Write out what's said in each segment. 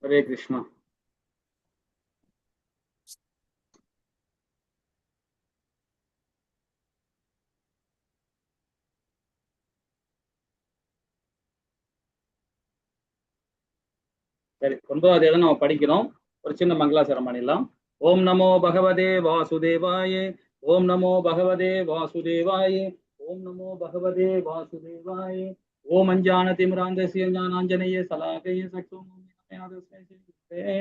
ஹரே கிருஷ்ணா. சரி, 9வது அத்தியாயம் நம்ம படிக்கிறோம். ஒரு சின்ன மங்களாசரம் பண்ணிடலாம். ஓம் நமோ பகவதே வாசுதேவாயே. ஓம் நமோ பகவதே வாசுதேவாயே. ஓம் நமோ பகவதே வாசுதேவாயே. ஓம் அஞ்ஞானதிமிராந்தஸ்ய ஞானாஞ்சனேய சலாகய சக்ஷுமே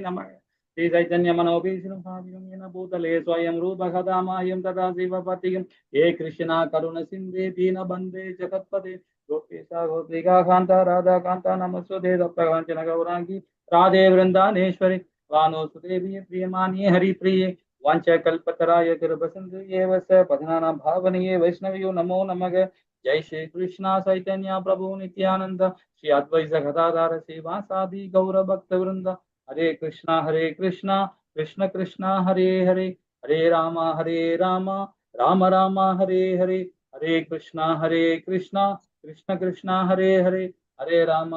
நமः. ஸ்ரீ சைத்தன்ய மனோபீஷ்ணம் சாதிகம் என பூதலே ஸ்வயம் ரூபகதாமாயம் ததா சிவபதிகம் ஏ கிருஷ்ணா கருண சிந்தே தீன பந்தே ஜகத்பதே கோபேஷா கோபிகா காந்தா ராதா காந்தா நமஸ்வதே தப்தகாஞ்சன கௌராங்கி राधे वृंदानेश्वरी वानोसुदेवी प्रियमान्ये हरिप्रिये वाञ्छकल्पतराय कृपसिन्धुये वस पद्मनाभं भावनीये वैष्णवियो नमो नमः। जय श्री कृष्णा चैतन्य प्रभु नित्यानंद श्री अद्वैत गदाधर श्रीवासादि गौर भक्त वृंद हरे कृष्णा कृष्ण कृष्णा हरे हरे हरे राम राम राम हरे हरे हरे कृष्णा कृष्ण कृष्णा हरे हरे हरे राम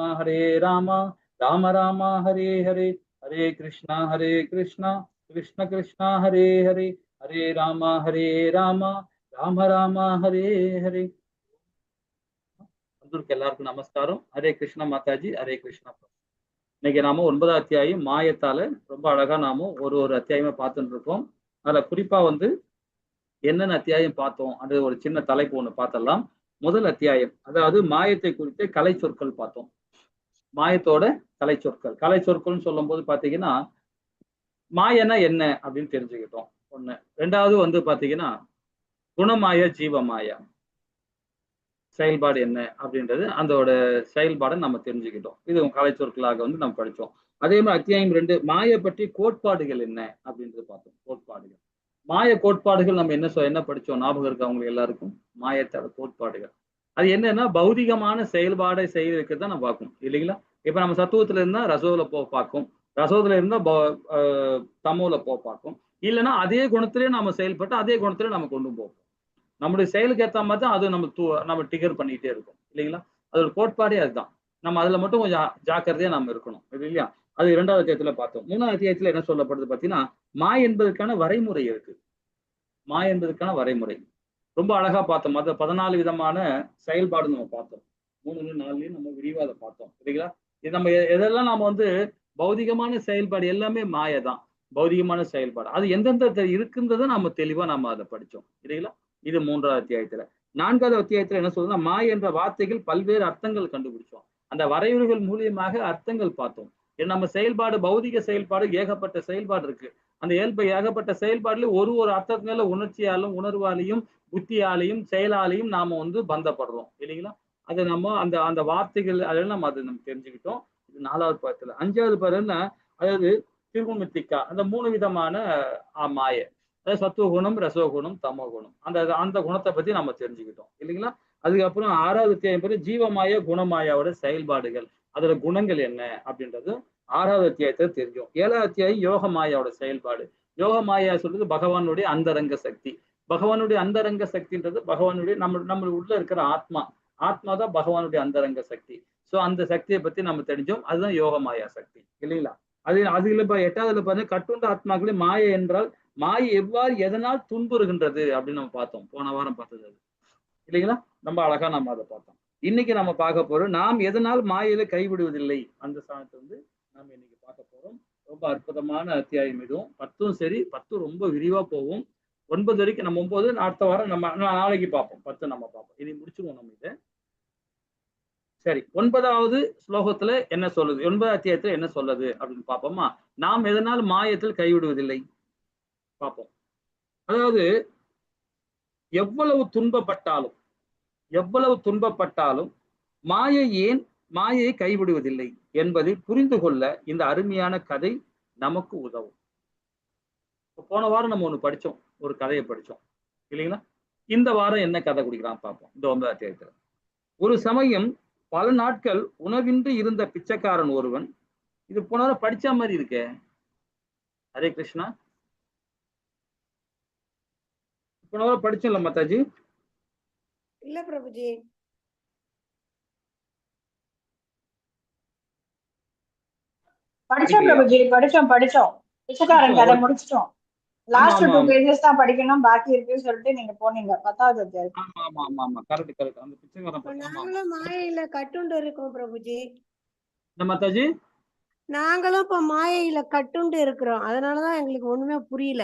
राम राम हरे हरे हरे कृष्णा कृष्ण कृष्णा हरे हरे हरे राम राम राम हरे हरे. எல்லாருக்கும் நமஸ்காரம். ஹரே கிருஷ்ண மாதாஜி. ஹரே கிருஷ்ணா. இன்னைக்கு நாம 9வது அத்தியாயம் மாயத்தால ரொம்ப அழகா நாம ஒரு அத்தியாயமா பார்த்துட்டு இருக்கோம். அதுல குறிப்பா என்னென்ன அத்தியாயம் பார்த்தோம் அது ஒரு சின்ன தலைப்பு ஒண்ணு பார்த்தலாம். முதல் அத்தியாயம் அதாவது மாயத்தை குறித்த கலை சொற்கள் பார்த்தோம். மாயத்தோட கலை சொற்கள்னு சொல்லும் போது பாத்தீங்கன்னா மாயனா என்ன அப்படின்னு தெரிஞ்சுக்கிட்டோம் ஒண்ணு. ரெண்டாவது பாத்தீங்கன்னா குணமாய ஜீவமாயா செயல்பாடு என்ன அப்படின்றது அதோட செயல்பாடை நம்ம தெரிஞ்சுக்கிட்டோம். இது கலை சொற்களாக நம்ம படிச்சோம். அதே மாதிரி அத்தியாயம் 2 மாய பற்றி கோட்பாடுகள் என்ன அப்படின்றது பார்த்தோம். கோட்பாடுகள் மாய கோட்பாடுகள் நம்ம என்ன படிச்சோம் ஞாபகம் இருக்கு அவங்களுக்கு எல்லாருக்கும்? மாயத்தோட கோட்பாடுகள் அது என்னன்னா பௌதிகமான செயல்பாடை செய்வதற்கு தான் நம்ம பார்க்கணும் இல்லைங்களா? இப்ப நம்ம சத்துவத்துல இருந்தா ரசோல பார்க்கும், ரசோத்துல இருந்தா தமோல பார்க்கும். இல்லைன்னா அதே குணத்திலேயே நம்ம செயல்பட்டு அதே குணத்திலே நம்ம கொண்டு போவோம். நம்முடைய செயலுக்கு ஏற்ற மாதிரி தான் அது நம்ம டிகர் பண்ணிட்டே இருக்கும் இல்லைங்களா? அதோட கோட்பாடே அதுதான். நம்ம அதுல மட்டும் கொஞ்சம் ஜாக்கிரதையா நம்ம இருக்கணும் இல்லையா? அது 2வது அத்தியாயத்துல பார்த்தோம். 3வது அத்தியாயத்துல என்ன சொல்லப்படுது பாத்தீங்கன்னா மாய் என்பதற்கான வரைமுறை இருக்கு. மாய் என்பதற்கான வரைமுறை ரொம்ப அழகா பார்த்தோம். அது 14 விதமான செயல்பாடு நம்ம பார்த்தோம். 3 4 நம்ம விரிவா அதை பார்த்தோம் இல்லைங்களா? இது நம்ம எதெல்லாம் நாம பௌதிகமான செயல்பாடு எல்லாமே மாயதான். பௌதிகமான செயல்பாடு அது எந்தெந்த இருக்குன்றதை நம்ம தெளிவா நம்ம அதை படிச்சோம் இல்லைங்களா? இது 3வது அத்தியாயத்துல. 4வது அத்தியாயத்துல என்ன சொல்றதுன்னா மாய் என்ற வார்த்தைகள் பல்வேறு அர்த்தங்கள் கண்டுபிடிச்சோம். அந்த வரையறைகள் மூலியமாக அர்த்தங்கள் பார்த்தோம். நம்ம செயல்பாடு பௌதிக செயல்பாடு ஏகப்பட்ட செயல்பாடு இருக்கு. அந்த ஏகப்பட்ட செயல்பாடுல ஒரு அர்த்தத்தினால உணர்ச்சியாலும் உணர்வாலையும் புத்தியாலையும் செயலாலையும் நாம பந்தப்படுறோம் இல்லைங்களா? அது நம்ம அந்த அந்த வார்த்தைகள் அதெல்லாம் நம்ம தெரிஞ்சுக்கிட்டோம். இது 4வது பாடத்துல. 5வது பாடம்னா அதாவது திருகுமித்திகா அந்த 3 விதமான மாய அதாவது சத்துவகுணம் ரசோகுணம் தமோகுணம் அந்த அந்த குணத்தை பத்தி நம்ம தெரிஞ்சுக்கிட்டோம் இல்லைங்களா? அதுக்கப்புறம் 6வது அத்தியாயம் ஜீவமாய குணமாயாவோட செயல்பாடுகள் அதோட குணங்கள் என்ன அப்படின்றது 6வது அத்தியாயத்துல தெரியும். 7வது அத்தியாயம் யோகமாயாவோட செயல்பாடு. யோகமாயா சொல்றது பகவானுடைய அந்தரங்க சக்தி. பகவானுடைய அந்தரங்க சக்தின்றது பகவானுடைய நம்ம உள்ள இருக்கிற ஆத்மா தான் பகவானுடைய அந்தரங்க சக்தி. சோ அந்த சக்தியை பத்தி நம்ம தெரிஞ்சோம். அதுதான் யோகமாயா சக்தி இல்லைங்களா? அதுல 8வதுல பாருங்க கட்டுண்ட ஆத்மாக்களே மாய என்றால் மாயை எவ்வாறு எதனால் துன்புறுகின்றது அப்படின்னு நம்ம பார்த்தோம். போன வாரம் பார்த்தது அது இல்லைங்களா? ரொம்ப அழகா நம்ம அதை பார்த்தோம். இன்னைக்கு நம்ம பார்க்க போறோம் நாம் எதனால் மாயையில கைவிடுவதில்லை அந்த சாணத்தை நாம இன்னைக்கு பார்க்க போறோம். ரொம்ப அற்புதமான அத்தியாயம் இதுவும். 10ம் சரி 10 ரொம்ப விரிவா போகும். 9 வரைக்கும் நம்ம 9 அடுத்த வாரம் நம்ம நாளைக்கு பார்ப்போம். 10 நம்ம பார்ப்போம். இனி முடிச்சிருவோம் நம்ம இதை. சரி 9வது ஸ்லோகத்துல என்ன சொல்லுது? 9வது அத்தியாயத்துல என்ன சொல்லுது அப்படின்னு பார்ப்போமா? நாம் எதனால் மாயத்தில் கைவிடுவதில்லை பார்ப்போம். அதாவது எவ்வளவு துன்பப்பட்டாலும் மாயையை கைவிடுவதில்லை என்பதை புரிந்து கொள்ள இந்த அருமையான கதை நமக்கு உதவும். போன வாரம் நம்ம ஒண்ணு படிச்சோம், ஒரு கதையை படிச்சோம் இல்லைங்களா? இந்த வாரம் என்ன கதை குடிக்கிறான் பார்ப்போம். இந்த 9வது அத்தியாயத்துல ஒரு சமயம் பல நாட்கள் உணவின்றி இருந்த பிச்சைக்காரன் ஒருவன். இது போன வாரம் படிச்ச மாதிரி இருக்கே. ஹரே கிருஷ்ணா. போன வாரம் படிச்சோம்ல மாதாஜி? இல்ல பிரபுஜி. படிச்சோம் படிக்கலையா? பிரபுஜி, படிச்சோம். பிச்சைக்காரன் கதை ஓகே. முடிச்சிட்டோம். ஆமா லாஸ்ட் ஆமா 2 ஆமா பேஜஸ் தான் படிக்கணும், பாக்கி இருக்குன்னு சொல்லிட்டு நீங்க போனீங்க 10வது அத்தியாயம். ஆமா ஆமா ஆமா ஆமா கரெக்ட் கரெக்ட். அந்த பிச்சைக்காரன் இப்ப பத்தி ஆமா ஆமா. நாங்களும் மாயையில கட்டுண்டு இருக்கோம் பிரபுஜி. இந்த மாதாஜி நாங்களும் இப்ப மாயையில கட்டுண்டு இருக்கிறோம். அதனாலதான் எங்களுக்கு ஒண்ணுமே புரியல.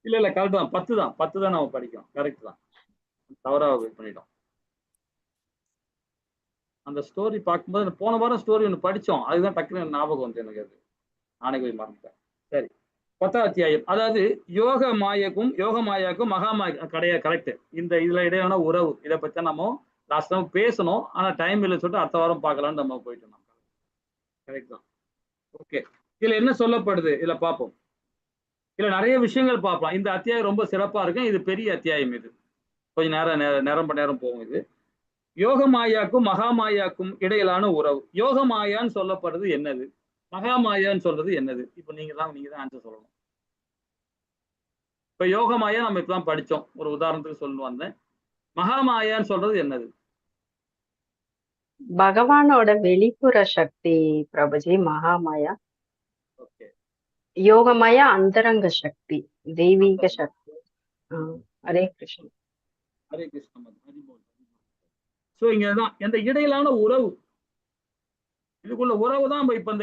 இல்ல கரெக்ட் தான். 10 தான் நம்ம படிக்கிறோம். கரெக்ட் தான். தவறா பண்ணிட்டோம். அந்த ஸ்டோரி பார்க்கும்போது போன வாரம் ஸ்டோரி ஒன்று படிச்சோம். அதுதான் டக்குனு ஞாபகம் வந்து எனக்கு அது. நானே போய் மறந்துட்டேன். சரி 10வது அத்தியாயம். அதாவது யோக மாயாக்கும் மகாமாயா கிடையாது. கரெக்ட். இந்த இதுல இடையான உறவு இதை பத்தி நம்ம லாஸ்ட் டைம் பேசணும். ஆனா டைம் இல்லை சொல்லிட்டு அடுத்த வாரம் பார்க்கலாம்னு நம்ம போயிட்டு இருந்தோம். கரெக்ட் தான். ஓகே. இதுல என்ன சொல்லப்படுது இதுல பார்ப்போம். இதுல நிறைய விஷயங்கள் பார்ப்போம். இந்த அத்தியாயம் ரொம்ப சிறப்பா இருக்கு. இது பெரிய அத்தியாயம். இது கொஞ்சம் நேரம் போகும். இது யோக மாயாக்கும் மகாமாயாக்கும் இடையிலான உறவு. யோக மாயான்னு சொல்லப்படுறது என்னது, மகாமாயான்னு சொல்றது என்னது? இப்ப நீங்க தான் ஆன்சர் சொல்லணும். இப்ப யோக மாயா நம்ம இப்பதான் படிச்சோம். ஒரு உதாரணத்துக்கு சொல்லணும் வந்தேன். மகாமாயான்னு சொல்றது என்னது? பகவானோட வெளிப்புற சக்தி பிரபுஜி மகாமாயா. ஓகே. யோகமாயா அந்தரங்க சக்தி, தெய்வீக சக்தி. ஹரே கிருஷ்ணன். ஹரே கிருஷ்ணன். சோ இங்கதான் இந்த இடையிலான உறவு. இதுக்குள்ள உறவு தான் இப்ப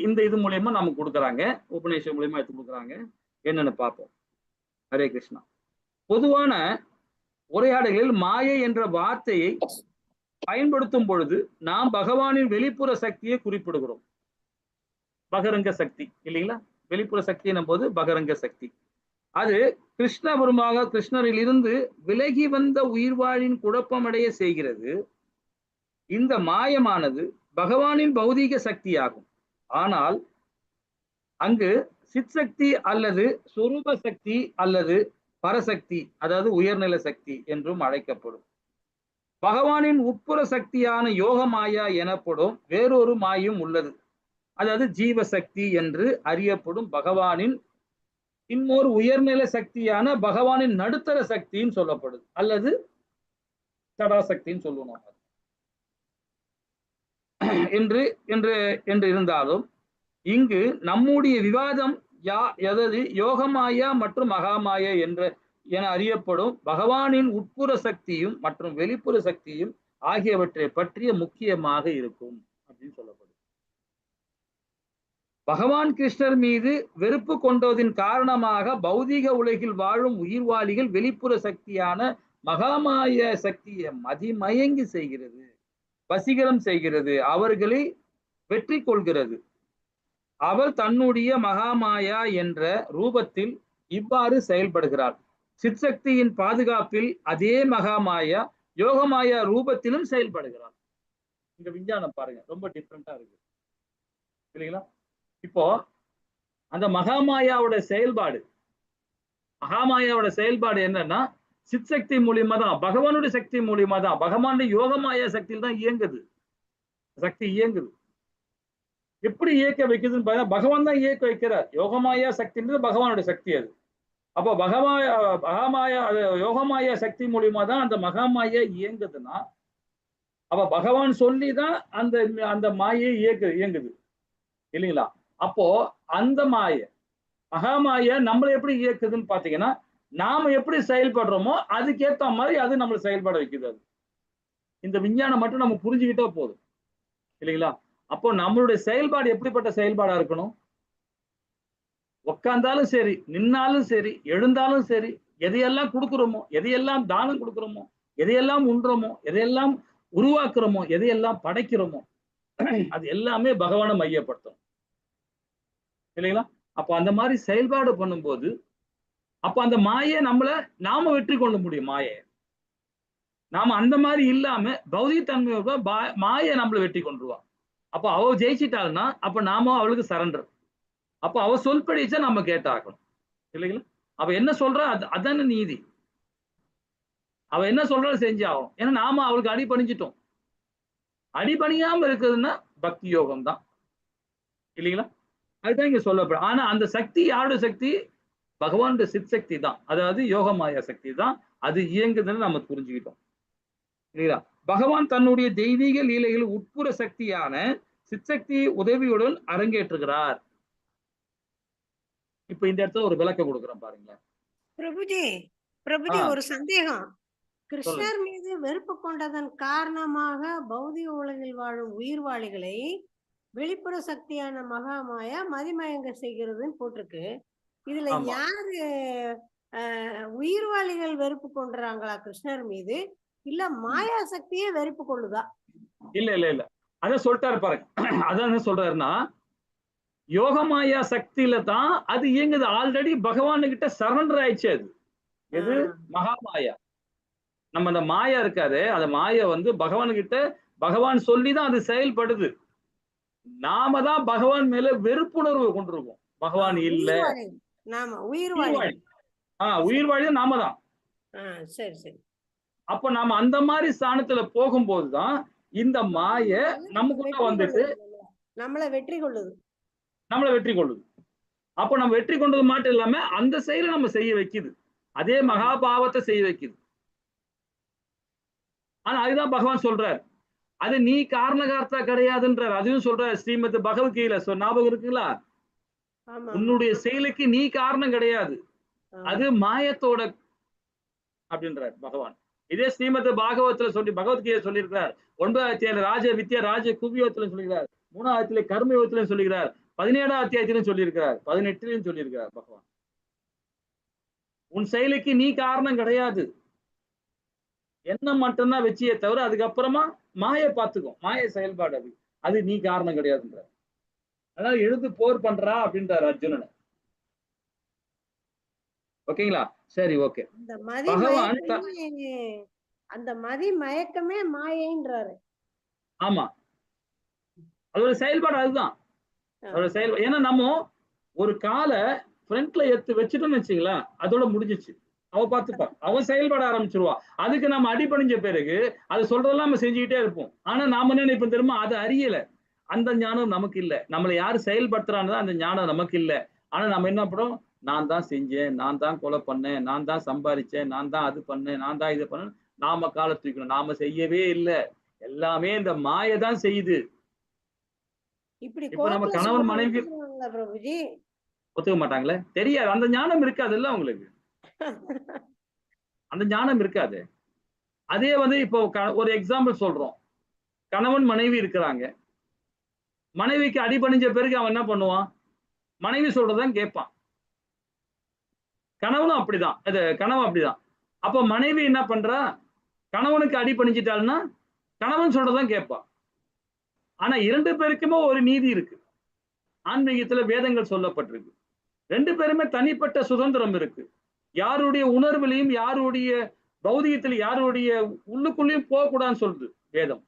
இந்த இது மூலியமா நமக்கு கொடுக்குறாங்க. உபநிஷம் மூலியமா எடுத்து கொடுக்குறாங்க. என்னன்னு பார்ப்போம். ஹரே கிருஷ்ணா. பொதுவான உரையாடல்களில் மாயை என்ற வார்த்தையை பயன்படுத்தும் பொழுது நாம் பகவானின் வெளிப்புற சக்தியை குறிப்பிடுகிறோம். பகரங்க சக்தி இல்லைங்களா? வெளிப்புற சக்தி எனும் போது பகரங்க சக்தி. அது கிருஷ்ணரில் இருந்து விலகி வந்த உயிர்வாழின் குழப்பமடைய செய்கிறது. இந்த மாயமானது பகவானின் பௌதீக சக்தியாகும். ஆனால் அங்கு சித் சக்தி அல்லது சொரூப சக்தி அல்லது பரசக்தி, அதாவது உயர்நிலை சக்தி என்றும் அழைக்கப்படும். பகவானின் உட்புற சக்தியான யோக மாயா எனப்படும் வேறொரு மாயும் உள்ளது. அதாவது ஜீவசக்தி என்று அறியப்படும் பகவானின் இன்னொரு உயர்நிலை சக்தியான பகவானின் நடுத்தர சக்தின்னு சொல்லப்படுது, அல்லது சடாசக்தின்னு சொல்லுவோம் என்று என்று இருந்தாலும் இங்கு நம்முடைய விவாதம் எதாவது யோகமாயா மற்றும் மகாமாயா என அறியப்படும் பகவானின் உட்புற சக்தியும் மற்றும் வெளிப்புற சக்தியும் ஆகியவற்றை பற்றிய முக்கியமாக இருக்கும் அப்படின்னு சொல்லப்படுது. பகவான் கிருஷ்ணர் மீது வெறுப்பு கொண்டதின் காரணமாக பௌதீக உலகில் வாழும் உயிர்வாளிகள் வெளிப்புற சக்தியான மகாமாய சக்தியை மதிமயங்கி செய்கிறது, வசீகரம் செய்கிறது, அவர்களை வெற்றி கொள்கிறது. அவள் தன்னுடைய மகாமாயா என்ற ரூபத்தில் இவ்வாறு செயல்படுகிறாள். சிற்சக்தியின் பாதுகாப்பில் அதே மகாமாயா யோகமாயா ரூபத்திலும் செயல்படுகிறாள். இந்த விஞ்ஞானம் பாருங்க, ரொம்ப டிஃப்ரெண்டா இருக்கு இல்லைங்களா? இப்போ அந்த மகாமாயாவோட செயல்பாடு என்னன்னா சிற்சக்தி மூலியமா தான், பகவானுடைய சக்தி மூலியமா தான், பகவானுடைய யோகமாயா சக்தியில் தான் சக்தி இயங்குது. எப்படி இயக்க வைக்குதுன்னு பார்த்தா பகவான் தான் இயக்க வைக்கிறார். யோகமாயா சக்தின்றது பகவானுடைய சக்தி. அது அப்போ மகாமாயா யோகமாயா சக்தி மூலியமா தான் அந்த மகாமாயா இயங்குதுன்னா, அப்ப பகவான் சொல்லிதான் அந்த மாயை இயங்குது இல்லைங்களா? அப்போ அந்த மகாமாயா நம்மளை எப்படி இயக்குதுன்னு பாத்தீங்கன்னா, நாம எப்படி செயல்படுறோமோ அதுக்கேற்ற மாதிரி அது நம்மளை செயல்பட வைக்குது. அது இந்த விஞ்ஞானம் மட்டும் நம்ம புரிஞ்சுக்கிட்டா போதும் இல்லைங்களா? அப்போ நம்மளுடைய செயல்பாடு எப்படிப்பட்ட செயல்பாடா இருக்கணும்? உட்கார்ந்தாலும் சரி, நின்னாலும் சரி, எழுந்தாலும் சரி, எதையெல்லாம் கொடுக்குறோமோ, எதையெல்லாம் தானம் கொடுக்குறோமோ, எதையெல்லாம் உண்றோமோ, எதையெல்லாம் உருவாக்குறோமோ, எதையெல்லாம் படைக்கிறோமோ, அது எல்லாமே பகவானை மையப்படுத்தும் இல்லைங்களா? அப்போ அந்த மாதிரி செயல்பாடு பண்ணும்போது அப்ப அந்த மாயை நாம வெற்றி கொள்ள முடியும். நாம அந்த மாதிரி இல்லாம பௌதிகத்தன்மையோட மாயை நம்மளை வெற்றி கொண்டுருவா. அப்ப அவ ஜெயிச்சிட்டாள்னா அப்ப நாம அவளுக்கு சரண்டர். அப்ப அவ சொல்படிச்சா நம்ம கேட்டாகணும் இல்லைங்களா? அவ என்ன சொல்றா அதான நீதி. அவ என்ன சொல்றா செஞ்சு ஆகணும். ஏன்னா நாம அவளுக்கு அடிபணிஞ்சிட்டோம். அடிபணியாம இருக்குதுன்னா பக்தி யோகம் தான் இல்லைங்களா? அதுதான் இங்க சொல்லப்படும். ஆனா அந்த சக்தி யாரோட சக்தி? பகவானுடைய சித் சக்தி தான், அதாவது யோகமாயா சக்தி தான் அது இயங்குதுன்னு நம்ம புரிஞ்சுக்கிட்டோம் இல்லைங்களா? பகவான் தன்னுடைய தெய்வீக லீலைகள் உட்புற சக்தியான சிற்சக்தி உதவியுடன் அரங்கேற்றுகிறார். இப்ப இந்த இடத்துல ஒரு விளக்கம் கொடுக்குறேன் பாருங்களேன். பிரபுஜி ஒரு சந்தேகம். சொல்லுங்க. கிருஷ்ணர் மீது வெறுப்பு கொண்டதன் காரணமாக பௌதிக உலகில் வாழும் உயிர்வாளிகளை வெளிப்புற சக்தியான மகாமாயா மதிமயங்க செய்கிறதுன்னு போட்டிருக்கு. இதுல ஆமா. யாரு உயிர்வாளிகள் வெறுப்பு கொண்டுறாங்களா கிருஷ்ணர் மீது, இல்ல மாயா சக்தியே வெறுப்பு கொள்ளுதா? இல்ல இல்ல இல்ல அதான் சொல்லிட்டாரு பாருங்க. அதான் என்ன சொல்றாருன்னா, யோகமாயா சக்தியில தான் அது இயங்குது. ஆல்ரெடி பகவானு கிட்ட சரண்டர் ஆயிடுச்சு. அது எது? மகாமாயா. நம்ம அந்த மாயா இருக்காரு, அந்த மாயா வந்து பகவான் கிட்ட பகவான் சொல்லிதான் அது செயல்படுது. நாம தான் பகவான் மேல வெறுப்புணர்வு கொண்டிருக்கோம். பகவான் இல்ல. உயிர்வாழி நாம தான். சரி சரி. அப்ப நாம அந்த மாதிரி ஸ்தானத்துல போகும்போதுதான் இந்த மாய நமக்குள்ள வந்துட்டு நம்மள வெற்றி கொள்ளுது. அப்ப நம்ம வெற்றி கொண்டது மட்டும் இல்லாம அந்த செயலை நம்ம செய்ய வைக்குது. அதே மகாபாவத்தை செய்ய வைக்குது. ஆனா அதுதான் பகவான் சொல்றார், அது நீ காரணகார்த்தா கிடையாதுன்றார். அதுவும் சொல்றார் ஸ்ரீமத் பகவத்கீதையில. ஞாபகம் இருக்குங்களா? உன்னுடைய செயலுக்கு நீ காரணம் கிடையாது, அது மாயத்தோட அப்படின்றார் பகவான். இதே ஸ்ரீமத் பாகவத்துல சொல்லி பகவத்கீதை சொல்லியிருக்கிறார். 9வது அத்தியாயம் ராஜ வித்யா ராஜ குவியோகத்திலும் சொல்லியிருக்கிறார். 3வது அத்தியாயம் கர்மயோகத்திலும் சொல்லியிருக்கிறார். 17வது அத்தியாயத்திலும் சொல்லியிருக்கிறார். 18லையும் சொல்லியிருக்கிறார் பகவான். உன் செயலுக்கு நீ காரணம் கிடையாது, எண்ணம் மட்டும்தான் வச்சியே தவிர அதுக்கப்புறமா மாயை பார்த்துக்கும். மாய செயல்பாடு அது, அது நீ காரணம் கிடையாதுன்றார். அதனால எழுந்து போர் பண்றா அப்படின்றார் அர்ஜுனனை. ஓகேங்களா? சரி, ஓகே. பகவான் அந்த மதி மயக்கமே மாயைன்றாரு. ஆமா, அதோட செயல்பாடு அதுதான். அதோட செயல்பாடு. ஏன்னா நம்ம ஒரு காலை ஃப்ரண்ட்ல எடுத்து வச்சுட்டோம்னு வச்சுங்களா, அதோட முடிஞ்சிச்சு. அவ பார்த்துப்பா, அவன் செயல்பட ஆரம்பிச்சிருவா. அதுக்கு நம்ம அடிபணிஞ்ச பிறகு அது சொல்றதெல்லாம் நம்ம செஞ்சுக்கிட்டே இருப்போம். ஆனா நாம என்ன நினைப்போம் தெரியுமா? அதை அறியல. அந்த ஞானம் நமக்கு இல்ல. நம்மளை யாரு செயல்படுத்துறான்னு அந்த ஞானம் நமக்கு இல்ல. ஆனா நம்ம என்ன பண்றோம்? நான் தான் செஞ்சேன், நான் தான் கொலை பண்ணேன், நான் தான் சம்பாதிச்சேன், நான் தான் அது பண்ணேன், நான் தான் இது பண்ணேன். நாம காலை தூக்கணும். நாம செய்யவே இல்லை, எல்லாமே இந்த மாயை தான் செய்யுது. இப்ப நம்ம கணவன் மனைவி ஒத்துக்க மாட்டாங்களே, தெரியாது. அந்த ஞானம் இருக்காது இல்ல உங்களுக்கு, அந்த ஞானம் இருக்காது. அதே வந்து இப்போ ஒரு எக்ஸாம்பிள் சொல்றோம். கணவன் மனைவி இருக்கிறாங்க. மனைவிக்கு அடிபணிஞ்ச பிறகு அவன் என்ன பண்ணுவான்? மனைவி சொல்றதான் கேட்பான். கணவனும் அப்படிதான். கணவன் அப்படிதான். அப்ப மனைவி என்ன பண்றா? கணவனுக்கு அடிபணிஞ்சிட்டாள்னா கணவன் சொல்றதான் கேட்பான். ஆனா 2 பேருக்குமே ஒரு நீதி இருக்கு. ஆன்மீகத்துல வேதங்கள் சொல்லப்பட்டிருக்கு. 2 பேருமே தனிப்பட்ட சுதந்திரம் இருக்கு. யாருடைய உணர்வுலையும் யாருடைய பௌதிகத்தில் யாருடைய உள்ளுக்குள்ளேயும் போகக்கூடாதுன்னு சொல்லுது வேதம்.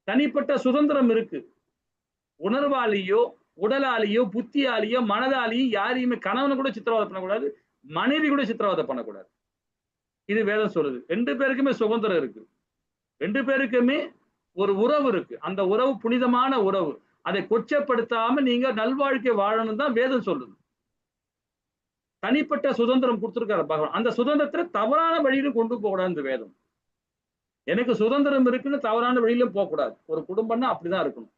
தனிப்பட்ட சுதந்திரம் இருக்கு. உணர்வாலேயோ உடலாலேயோ புத்தியாலேயோ மனதாலேயோ யாரையுமே கணவனை கூட சித்திரவதை பண்ணக்கூடாது, மனைவி கூட சித்திரவதை பண்ணக்கூடாது. இது வேதம் சொல்லுது. 2 பேருக்குமே சுதந்திரம் இருக்கு. 2 பேருக்குமே ஒரு உறவு இருக்கு. அந்த உறவு புனிதமான உறவு. அதை கொச்சப்படுத்தாம நீங்க நல்வாழ்க்கை வாழணும் தான் வேதம் சொல்லுது. தனிப்பட்ட சுதந்திரம் கொடுத்திருக்காரு பகவான். அந்த சுதந்திரத்தை தவறான வழியிலும் கொண்டு போகக்கூடாது இந்த வேதம். எனக்கு சுதந்திரம் இருக்குன்னு தவறான வழியிலும் போகக்கூடாது. ஒரு குடும்பம்னா அப்படிதான் இருக்கணும்.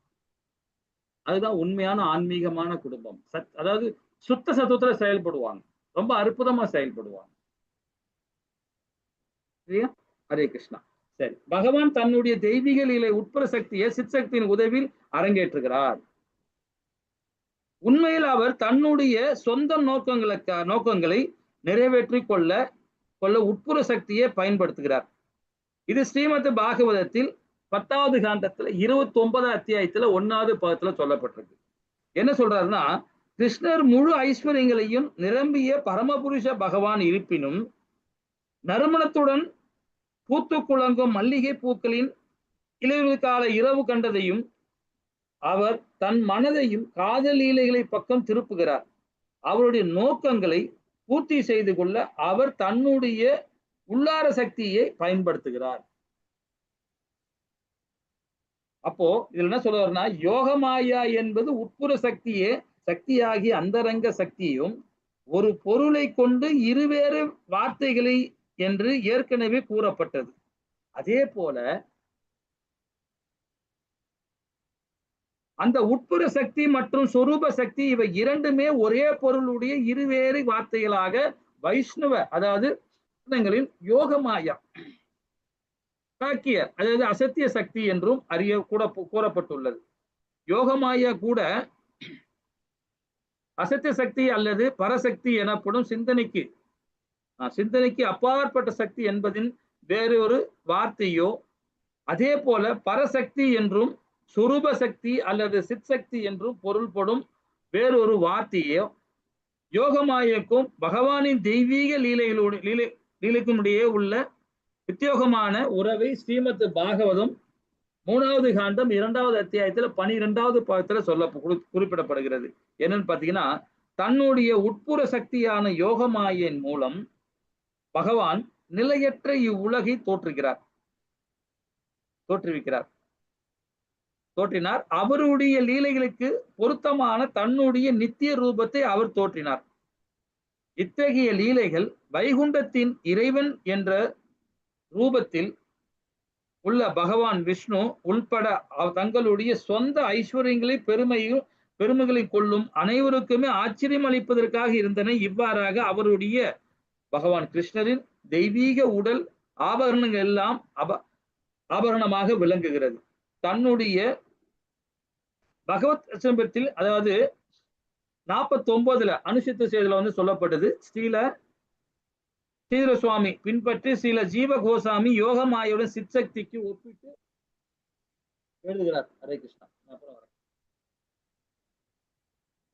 அதுதான் உண்மையான ஆன்மீகமான குடும்பம். அதாவது சுத்த சத்துவத்துல செயல்படுவாங்க, ரொம்ப அற்புதமா செயல்படுவாங்க. சரியா? ஹரே கிருஷ்ணா. சரி, பகவான் தன்னுடைய தெய்வீக லீலை உட்புற சக்தியை சிற்சக்தியின் உதவியில் அரங்கேற்றுகிறார். உண்மையில் அவர் தன்னுடைய சொந்த நோக்கங்களை நிறைவேற்றி கொள்ள உட்புற சக்தியை பயன்படுத்துகிறார். இது ஸ்ரீமத் பாகவதத்தில் 10வது காண்டத்துல 29வது அத்தியாயத்துல 1வது பதத்துல சொல்லப்பட்டிருக்கு. என்ன சொல்றாருன்னா, கிருஷ்ணர் முழு ஐஸ்வர்யங்களையும் நிரம்பிய பரமபுருஷ பகவான் இருப்பினும் நறுமணத்துடன் பூத்து குலங்கும் மல்லிகை பூக்களின் இலையுதிர் கால இரவு கண்டதையும் அவர் தன் மனதையும் காதல் லீலைகளை பக்கம் திருப்புகிறார். அவருடைய நோக்கங்களை பூர்த்தி செய்து கொள்ள அவர் தன்னுடைய உள்ளார சக்தியை பயன்படுத்துகிறார். அப்போ இதுல என்ன சொல்றாருன்னா, யோகமாயா என்பது உட்புற சக்தியாகிய அந்தரங்க சக்தியும் ஒரு பொருளை கொண்டு இருவேறு வார்த்தைகளை என்று ஏற்கனவே கூறப்பட்டது. அதே போல அந்த உட்புற சக்தி மற்றும் சொரூப சக்தி இவை இரண்டுமே ஒரே பொருளுடைய இருவேறு வார்த்தைகளாக வைஷ்ணவ அதாவது யோகமாயா சாக்கிய அதாவது அசத்திய சக்தி என்றும் கூறப்பட்டுள்ளது. யோகமாயா கூட அசத்திய சக்தி அல்லது பரசக்தி எனப்படும் சிந்தனைக்கு அப்பாற்பட்ட சக்தி என்பதின் வேறொரு வார்த்தையோ, அதே போல பரசக்தி என்றும் சுரூப சக்தி அல்லது சித் சக்தி என்றும் பொருள்படும் வேறொரு வார்த்தையோ யோகமாயக்கும் பகவானின் தெய்வீக லீலைக்கும் இடையே உள்ள வித்தியோகமான உறவை ஸ்ரீமத் பாகவதம் 3வது காண்டம் 2வது அத்தியாயத்துல 12வது பாகத்துல குறிப்பிடப்படுகிறது. என்னன்னு பாத்தீங்கன்னா, தன்னுடைய உட்புற சக்தியான யோகமாயின் மூலம் பகவான் நிலையற்ற இவ்வுலகை தோற்றினார். அவருடைய லீலைகளுக்கு பொருத்தமான தன்னுடைய நித்திய ரூபத்தை அவர் தோற்றினார். இத்தகைய லீலைகள் வைகுண்டத்தின் இறைவன் என்ற ரூபத்தில் உள்ள பகவான் விஷ்ணு உள்பட தங்களுடைய சொந்த ஐஸ்வர்யங்களை பெருமைகளை கொள்ளும் அனைவருக்குமே ஆச்சரியம் அளிப்பதற்காக இருந்தன. இவ்வாறாக அவருடைய பகவான் கிருஷ்ணரின் தெய்வீக உடல் ஆபரணங்கள் எல்லாம் ஆபரணமாக விளங்குகிறது. தன்னுடைய பகவத் சம்பத்தில் அதாவது 49 அனுசித்த செய்தியில சொல்லப்பட்டது. ஸ்ரீல சுவாமி பின்பற்றி ஸ்ரீல ஜீவ கோசாமி யோகமாயுடன் சிற்சக்திக்கு ஒப்பிட்டு எழுதுகிறார். ஹரே கிருஷ்ணா.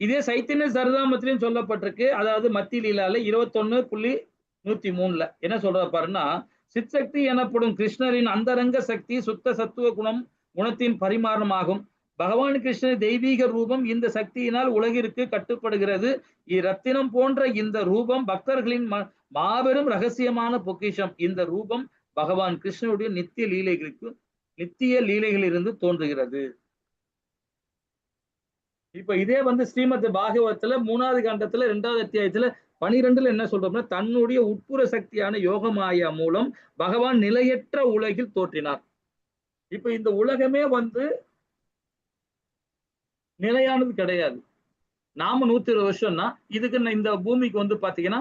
இதே சைத்தன்ய சரிதாமத்திலையும் சொல்லப்பட்டிருக்கு. அதாவது மத்திய லீலால 21.103 என்ன சொல்ற பாருன்னா, சிற்சக்தி எனப்படும் கிருஷ்ணரின் அந்தரங்க சக்தி சுத்த சத்துவ குணத்தின் பரிமாணமாகும். பகவான் கிருஷ்ணர் தெய்வீக ரூபம் இந்த சக்தியினால் உலகிற்கு கட்டுப்படுகிறது. இரத்தினம் போன்ற இந்த ரூபம் பக்தர்களின் மாபெரும் ரகசியமான பொக்கிஷம். இந்த ரூபம் பகவான் கிருஷ்ணனுடைய நித்திய லீலைகளிலிருந்து தோன்றுகிறது. இப்ப இதே ஸ்ரீமத் பாகவத்துல 3வது கண்டத்துல 2வது அத்தியாயத்துல 12 என்ன சொல்றோம்னா, தன்னுடைய உட்புற சக்தியான யோகமாயா மூலம் பகவான் நிலையற்ற உலகில் தோற்றினார். இப்ப இந்த உலகமே நிலையானது கிடையாது. நாம 120 வருஷம்னா இதுக்கு இந்த பூமிக்கு பாத்தீங்கன்னா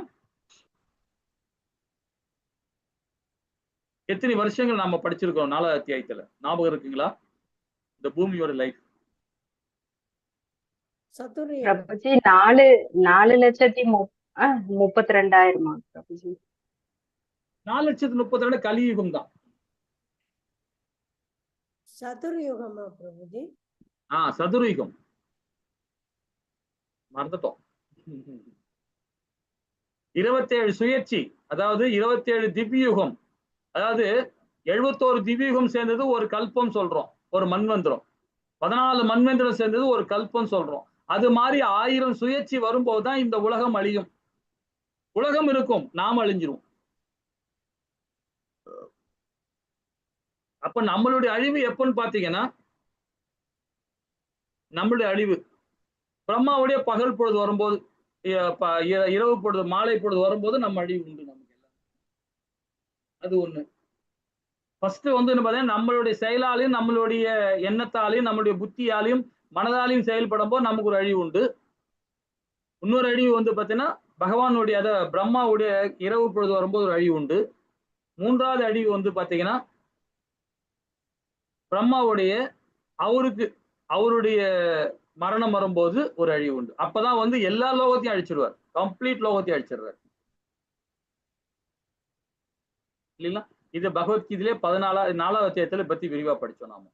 எத்தனை வருஷங்கள் நாம படிச்சிருக்கோம்? 4வது அத்தியாயத்துல ஞாபகம் இருக்குங்களா? இந்த பூமியோட லைஃப் பிரபுஜி 4,32,000 பிரபுஜி. 4,32,000 கலியுகம் தான். சதுர்யுகமா பிரபுஜி? சதுர்யுகம் மறந்துட்டோம். 27 சுயற்சி, அதாவது 27 திவ்யுகம், அதாவது 71 திவ்யுகம் சேர்ந்தது ஒரு கல்பம் சொல்றோம், ஒரு மன்வந்திரம். 14 மன்வந்திரம் சேர்ந்தது ஒரு கல்பம் சொல்றோம். அது மாதிரி 1000 சுயற்சி வரும்போதுதான் இந்த உலகம் அழியும். உலகம் இருக்கும், நாம் அழிஞ்சிரும். அப்ப நம்மளுடைய அழிவு எப்பன்னு பாத்தீங்கன்னா, நம்மளுடைய அழிவு பிரம்மாவுடைய பகல் பொழுது வரும்போது, இரவு பொழுது மாலை பொழுது வரும்போது நம்ம அழிவு உண்டு நமக்கு எல்லாம். அது ஒண்ணு. ஃபர்ஸ்ட் பாத்தீங்கன்னா நம்மளுடைய செயலாலையும் நம்மளுடைய எண்ணத்தாலையும் நம்மளுடைய புத்தியாலையும் மனதாலையும் செயல்படும் போது நமக்கு ஒரு அழிவு உண்டு. இன்னொரு அழிவு பாத்தீங்கன்னா பகவானுடைய பிரம்மாவுடைய இரவு பொழுது வரும்போது ஒரு அழிவு உண்டு. 3வது அழிவு பாத்தீங்கன்னா பிரம்மாவுடைய அவருடைய மரணம் வரும்போது ஒரு அழிவு உண்டு. அப்பதான் எல்லா லோகத்தையும் அழிச்சிடுவார், கம்ப்ளீட் லோகத்தையும் அழிச்சிடுறார் இல்லைங்களா? இது பகவத்கீதையிலே 4வது அத்தியாயத்துல பத்தி விரிவா படிச்சோம் நாம.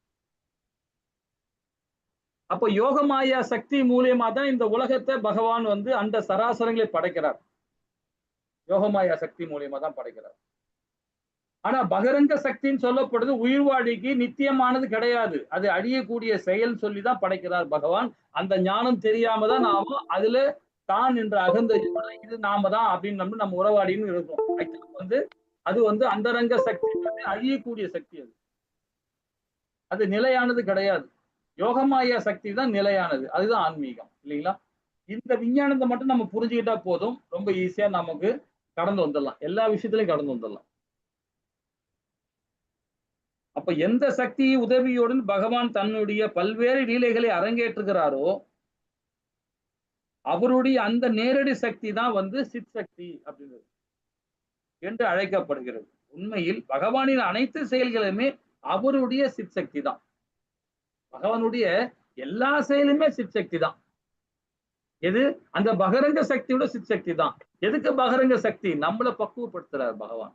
அப்போ யோகமாயா சக்தி மூலியமா தான் இந்த உலகத்தை பகவான் அந்த சராசரங்களை படைக்கிறார். யோகமாயா சக்தி மூலியமா தான் படைக்கிறார். ஆனா பகரங்க சக்தின்னு சொல்லப்படுது உயிர்வாழிக்கு நித்தியமானது கிடையாது, அது அழியக்கூடிய செயல் சொல்லிதான் படைக்கிறார் பகவான். அந்த ஞானம் தெரியாம தான் நாம அதுல தான் என்ற அகந்த இது நாம தான் அப்படின்னு நம்ம உறவாடின்னு இருக்கோம். அது அந்தரங்க சக்தி, அழியக்கூடிய சக்தி. அது நிலையானது கிடையாது. யோகமாயா சக்தி தான் நிலையானது, அதுதான் ஆன்மீகம் இல்லைங்களா? இந்த விஞ்ஞானத்தை மட்டும் நம்ம புரிஞ்சுக்கிட்டா போதும், ரொம்ப ஈஸியா நமக்கு கடந்து வந்துடலாம், எல்லா விஷயத்திலையும் கடந்து வந்துடலாம். அப்ப எந்த சக்தி உதவியுடன் பகவான் தன்னுடைய பல்வேறு லீலைகளை அரங்கேற்றுகிறாரோ அவருடைய அந்த நேரடி சக்தி தான் வந்து சித் சக்தி அப்படின்றது என்று அழைக்கப்படுகிறது. உண்மையில் பகவானின் அனைத்து செயல்களுமே அவருடைய சித் சக்தி தான். பகவானுடைய எல்லா செயலுமே சித் சக்தி தான். எது? அந்த பகரங்க சக்தியோட சித் சக்தி தான். எதுக்கு பகரங்க சக்தி? நம்மளை பக்குவப்படுத்துறார் பகவான்.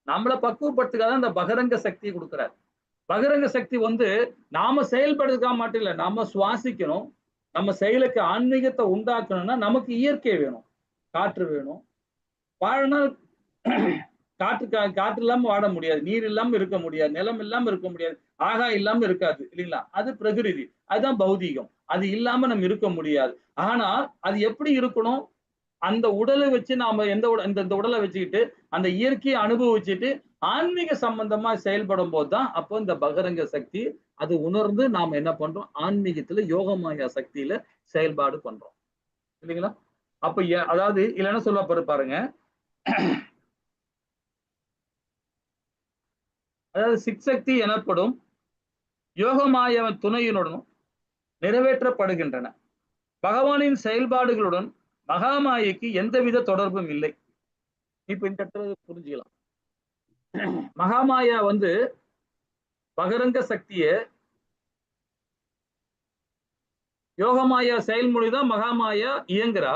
நம்மளை பக்குவப்படுத்துக்காக அந்த பகரங்க சக்தியை கொடுக்கிறார். பகரங்க சக்தி வந்து நாம செயல்படுறதுக்காக மட்டும் இல்லை, நாம சுவாசிக்கணும். நம்ம செயலுக்கு ஆன்மீகத்தை உண்டாக்கணும்னா நமக்கு இயற்கை வேணும். காற்று வேணும். வாழனா காற்று இல்லாம வாழ முடியாது, நீர் இல்லாம இருக்க முடியாது, நிலம் இல்லாம இருக்க முடியாது, ஆகாயம் இல்லாம இருக்காது இல்லைங்களா? அது பிரகிருதி, அதுதான் பௌதீகம். அது இல்லாம நம்ம இருக்க முடியாது. ஆனா அது எப்படி இருக்கணும்? அந்த உடலை வச்சு நாம இந்த உடலை வச்சுக்கிட்டு அந்த இயற்கையை அனுபவிச்சுட்டு ஆன்மீக சம்பந்தமா செயல்படும் போதுதான் அப்போ இந்த பகரங்க சக்தி அது உணர்ந்து நாம என்ன பண்றோம்? ஆன்மீகத்துல யோகமாயா சக்தியில செயல்பாடு பண்றோம் இல்லைங்களா? அப்ப அதாவது இல்ல என்ன சொல்ல பாருங்க, அதாவது சித் சக்தி எனப்படும் யோகமாய துணையினுடன் நிறைவேற்றப்படுகின்றன. பகவானின் செயல்பாடுகளுடன் மகாமாயைக்கு எந்தவித தொடர்பும் இல்லை. இப்ப இந்த இடத்துல புரிஞ்சுக்கலாம். மகாமாயா வந்து பகரங்க சக்திய யோகமாயா செயல்மொழிதான் மகாமாயா இயங்குறா.